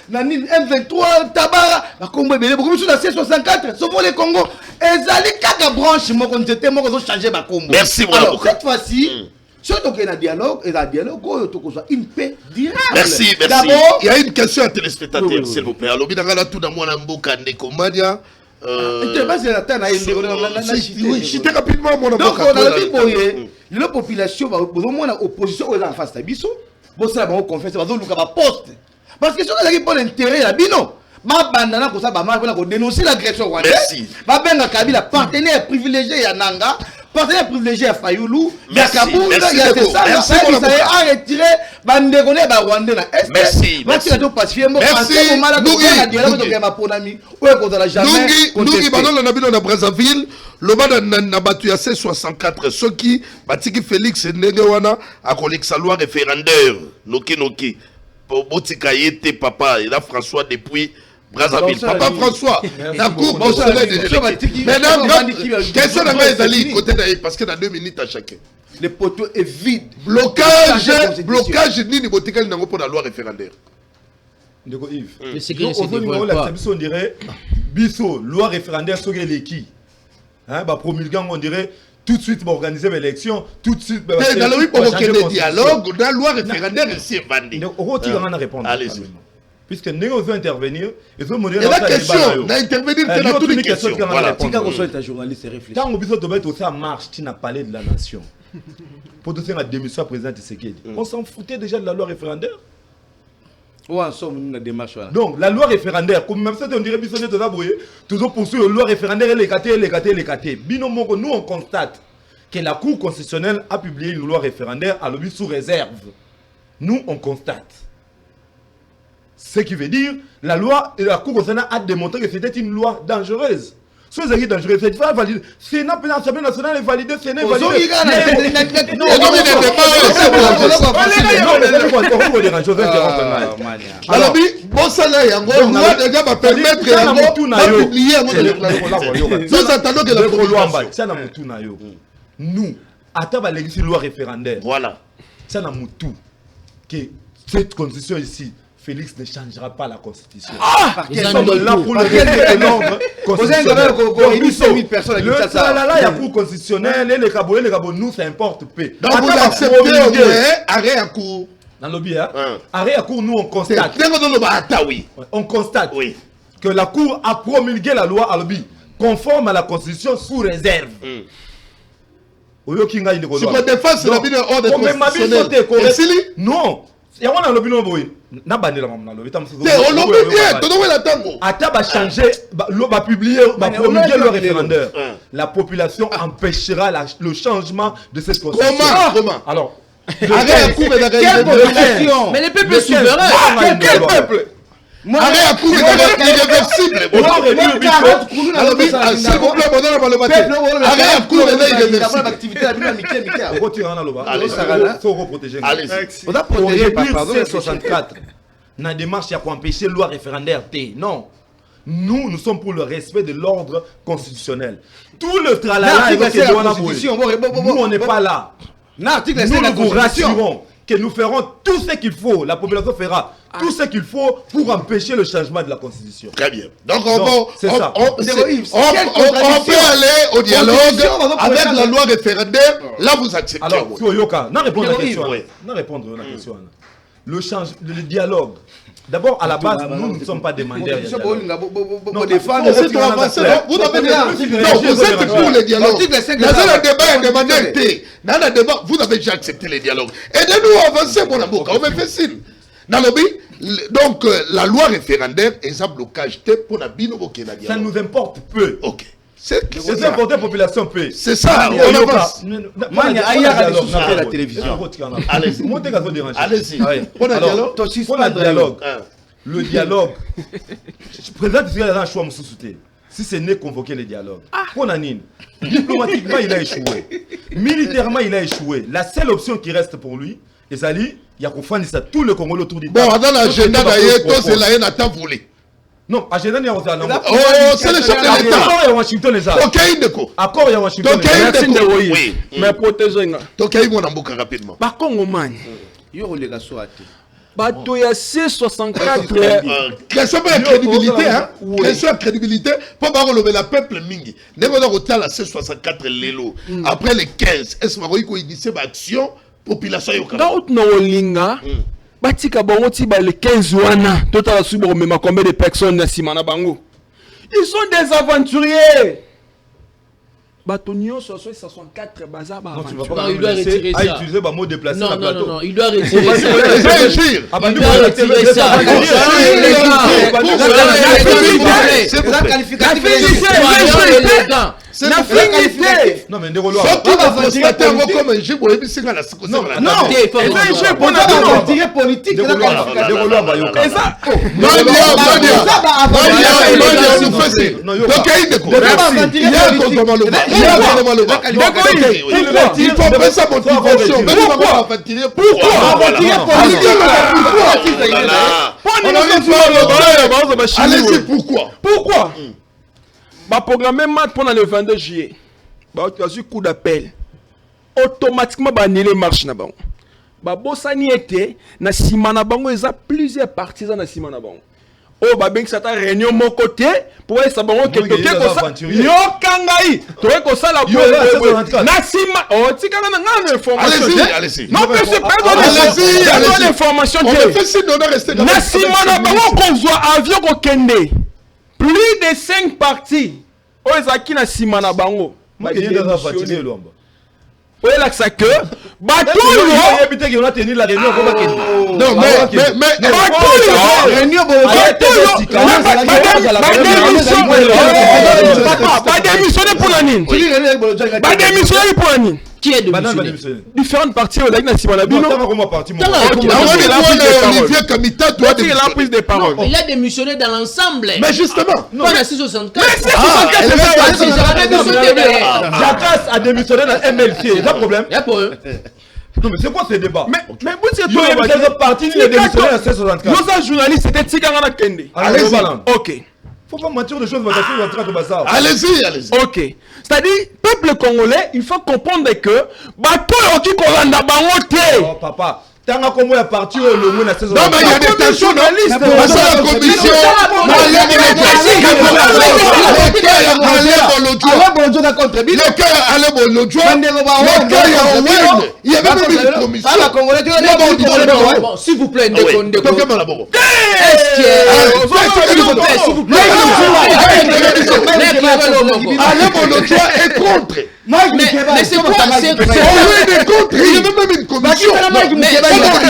na M23 Tabara ba kombo belé beaucoup sur la C64 souvent les Congo ezali kaka branche moko nzete moko zo changer ba kombo. Merci mon alors cette fois-ci surtout qu'il y a un dialogue et un dialogue une paix durable. Merci d'abord il y a une question à téléspectateurs s'il vous plaît alors bidangala tout dans mwana mboka ndeko Madia chité rapidement mon donc on a dit boye la population va opposition aux en face tabiso bon ça va confiance va luka ba poste parce que ce qui pour l'intérêt la bino ba bandana ko ça ba ma ko dénoncer l'agression rwandaise ba benga Kabila partenaire privilégié ya Nanga partenaire privilégié à Fayulu ya Kabunda ya ça ça a retiré bandeko ne ba Rwanda na est merci merci to pacifier mo pensez mo mala ko na dialogue to ma ponami o ko za jamais nungi banana na bino na Brazzaville loba na batu ya C64 soki batiki Félix ndenge wana akolekisa loi référendaire noki botika yete papa et là François depuis Brazzaville. Papa François, la cour constitutionnelle de maintenant, question n'a pas été côté d'ailleurs parce que dans 2 minutes à chacun. Le poteau est vide. Blocage ni botika n'ango pour la loi référendaire. Ndeko Yves. Le secret c'est de on dirait biso loi référendaire sur qui hein ba promulguant on dirait tout de suite organiser l'élection tout de suite dans le pour le dialogue dans la loi référendaire c'est bandé. Donc on va répondre. Allez-y. Puisque nous veut intervenir, il faut modérer la question. D'intervenir dans toutes les questions. Voilà. Tu as journaliste réfléchir. Tant qu'on besoin de mettre aussi en marche, tu n'as parlé de la nation. Pour donner la démission à président Tshisekedi. On s'en foutait déjà de la loi référendaire. Où en sommes la démarche là? Donc la loi référendaire, comme même ça on dirait bisonné de d'abord, toujours poursuivre la loi référendaire et les catés. Binomo, nous on constate que la Cour constitutionnelle a publié une loi référendaire à l'objet sous réserve. Nous on constate. Ce qui veut dire, la loi et la Cour constitutionnelle a démontré que c'était une loi dangereuse. Si vous êtes dangereux, c'est pas validé. Sénat, l'Assemblée nationale est validé, Sénat est validé. Alors, bon, ça là, on va déjà permettre de publier. Nous attendons que la promulgation. Nous, attends la loi référendaire. Voilà. Ça n'a pas tout. Que cette constitution ici Félix ne changera pas la constitution. Ils Nous en sommes ont là pour le Parce respect de l'ordre constitutionnel. il y a 5 000 personnes qui Le disent ça. là, il y a cours constitutionnel, et les cabos, nous, ça importe peu. Donc vous acceptez au moins arrêt à court. Dans le lobby, arrêt à court, nous, on constate. Oui. On constate Oui. que la Cour a promulgué la loi à lobby conforme à la Constitution sous réserve. Sur la défense, la bine ordre constitutionnel. constitutionnel. Non. Il y a un lobby non boy. Na bandela mam na lobby tam so. On lobby bien, tout le tango. Ata ba changer, va publier, va promulguer le référendaire. La population empêchera le changement de cette constitution. Comment? Alors, arrêt à court et Quelle population? Mais les peuples souverains. Quel peuple? Arrêt à court irréversible. S'il vous plaît, arrêt à court irréversible. On a protégé par C64. Dans la démarche pour empêcher la loi référendaire T. Non. Nous sommes pour le respect de l'ordre constitutionnel. Tout le tralala nous, on n'est pas là. Nous vous rassurons que nous ferons tout ce qu'il faut, la population fera tout ce qu'il faut pour empêcher le changement de la Constitution. Très bien. Donc on peut aller au dialogue avec la loi référendaire. Là, vous acceptez. Alors, Yoka, non répondre à la question. Le dialogue. D'abord, à la base, nous ne sommes pas demandeurs. Vous avez dit, non, vous êtes pour les dialogues. Dans le débat, vous avez déjà accepté les dialogues. Aidez-nous à avancer, mon amour. On me fait signe. Donc, la loi référendaire est un blocage pour la binobo qui est la dialogue. Ça nous importe peu. Ok. C'est important, la population peu. C'est ça, on avance. la télévision. Allez-y. Allez-y. On a dialogue. Le dialogue. Je présente ici un choix souté. Si ce n'est convoquer le dialogue. Diplomatiquement, il a échoué. Militairement, il a échoué. La seule option qui reste pour lui, et ça dit, il y a qu'on fasse ça tout le Congolais autour du bon, dans l'agenda d'ailleurs, c'est la haine à temps voulu. Non, agenda n'est pas là. Oh, c'est le chef de l'État. Accord à Washington, les gars. Ok, Indeko. Accord à Washington. Merci de oui. Oui. Mais protégez. Ok, mon amboka rapidement. Par contre, man. Yo les gars soit. Bato ya C64. Question de crédibilité, hein. Question de crédibilité. Pour pas relever la peuple mingi. N'est pas dans la C64 l'élo. Après les 15, est-ce que il dit c'est action population yokana. Dans no linga. Batika bango ti ba le 15 wana. Total subo même combien de personnes na simana bango. Ils sont des aventuriers. Batonio sur 64 bazar ba. Non, tu vas pas Non, il doit retirer ça. Utiliser le mot déplacé Non, la non, plateau. non, il doit retirer ça. Il doit retirer ça. C'est ça qualificatif. C'est la finité. Non mais ndekolo. Surtout la constater comme un jeu pour les bisinga la seconde. Non, c'est pour la politique. Ndekolo abayoka. Et ça. Il faut faire sa motivation. Allez-y, pourquoi? Pourquoi? Bah programmer mat pendant le 22 juillet. Bah tu as eu coup d'appel. Automatiquement bah annuler marche na bango. Bah bossani été na simana bango ils a plusieurs partisans na simana bango. Oh bah bien que ça t'a réunion mon côté pour être ça bango quelque chose comme ça. Yo kangai. Toi comme ça la na sima. Oh tika na ngana information. Allez-y. Non mais c'est pas dans l'information. On fait signe on rester na simana bango qu'on voit avion ko kende. Plus de 5 parties. Oezaki na sima na bango. Oui, là ça que bateau yo on a tenu la réunion non mais réunion qui est démissionné? Différentes parties au lac national. Il a pris des paroles. Il a démissionné dans l'ensemble. Mais justement. Pas la 664. Jacques a démissionné dans MLC. Il y a problème. Il y a problème. Non mais c'est quoi ce débat? Mais vous êtes tous parti, il est démissionné dans 1664. Nos journalistes c'était Tigana Kende. Ok. Faut pas mentir de choses. Allez-y. Ok. C'est-à-dire, peuple congolais, il faut comprendre que bateau qui kolanda bango te. Oh papa, Tanga comme ya parti le monde na saison. Non, mais il y a des tensions journalistes. Parce que la commission. Il y avait même une commission. Bon, s'il vous plaît, S'il vous est contre. Mais c'est quoi? Il y avait même une commission.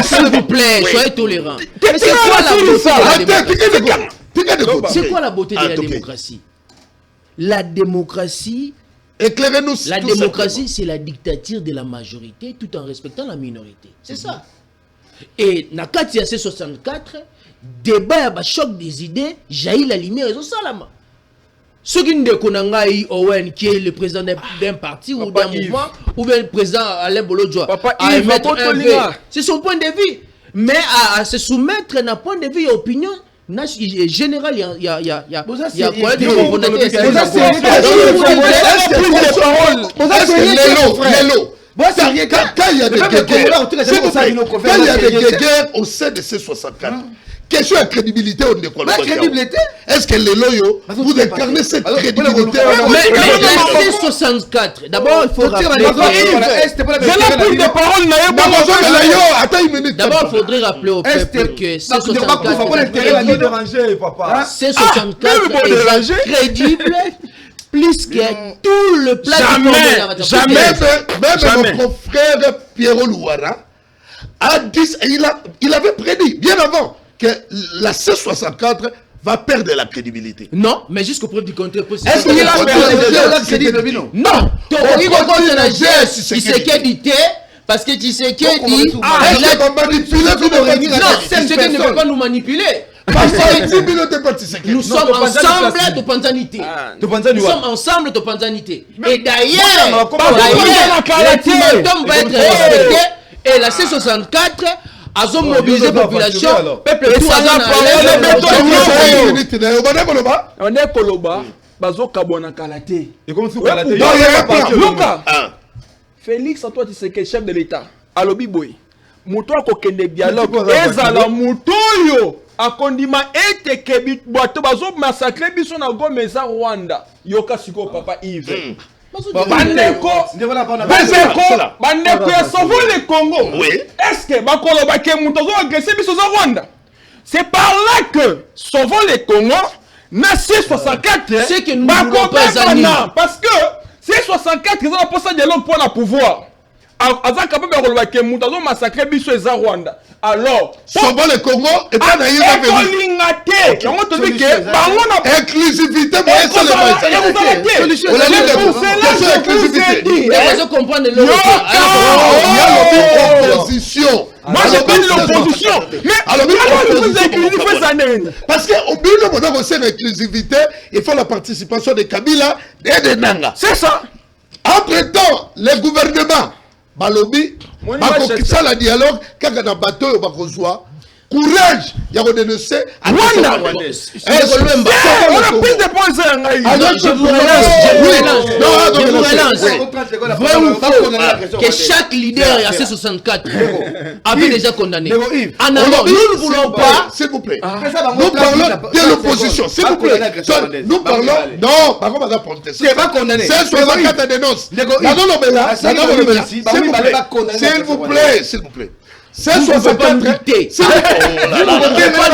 S'il vous plaît, soyez tolérants. Mais c'est quoi la beauté de la démocratie? C'est quoi la beauté de la démocratie? La démocratie, éclairez-nous. La démocratie, c'est la dictature de la majorité tout en respectant la minorité. C'est ça. Et dans le C64, débat à choc des idées, jaillit la lumière et ça là. Ceux qui ne connaissent pas Owen, qui est le président d'un parti ou d'un mouvement, ou bien le président Alain Bolodjoa, c'est son point de vue. Mais à se soumettre d'un point de vue et opinion général, il y a quoi de quand il y a des guerres au sein de ces 64, question de crédibilité, on ne croit pas. Est-ce que les loyaux, vous incarnez cette crédibilité? Mais 64, d'abord il faut rappeler. D'abord il faudrait rappeler au peuple que C64 est crédible plus que tout le plat. Même mon frère Pierrot Louara a dit, il avait prédit bien avant que la C64 va perdre la crédibilité. Non, mais jusqu'au preuve du contraire. Est-ce qu'il a perdu la crédibilité? Non, Tshisekedi parce que Tshisekedi il a manipulé. Non, Tshisekedi ne peut pas nous manipuler. Nous sommes ensemble de Panzanité. Nous sommes ensemble de Panzanité. Et d'ailleurs, l'ultimatum va être respecté. Et la C64 a mobilisé la population. Peuple tout on est Koloba, Bazo Kabona Kalate. Et comment vous Kalate? Félix Antoine Tshisekedi, chef de l'État. Alobi Boy. Muto akokende dialogue. Ezala mutoyo. Akondima ete kebi boato bazo massacrer biso na Gomeza Rwanda. Yoka siko papa Yves. Bandeko ya sauver le Congo. Est-ce que bakoloba ke muto zo agresser biso za Rwanda? C'est par là que sauvons le Congo na C64 c'est que nous voulons pas parce que C64 ils ont posé dialogue pour la pouvoir. Aza capable de relever que Moutazo massacrer biso eza Rwanda. Alors, sauvons le Congo et pas d'ailleurs venir. On te dit que bango na inclusivité l'opposition. Moi j'ai pas de l'opposition. Mais alors parce que au but de mon c'est l'inclusivité, il faut la participation de Kabila et de Nanga. C'est ça. Entre-temps, les gouvernements Balobi, ça la dialogue, quand on a bateau, on va rejoindre. Courage, il y a redénoncé à Rwanda. On a plus de points. Vrai ou faux que chaque leader à C64 avait déjà condamné. Alors, nous ne voulons pas. S'il vous plaît. Nous parlons de l'opposition. S'il vous plaît. Nous parlons. Non, par contre, on va protester. C'est pas condamné. C'est 64 dénonce. S'il vous plaît. S'il vous plaît. C'est 64. C'est pas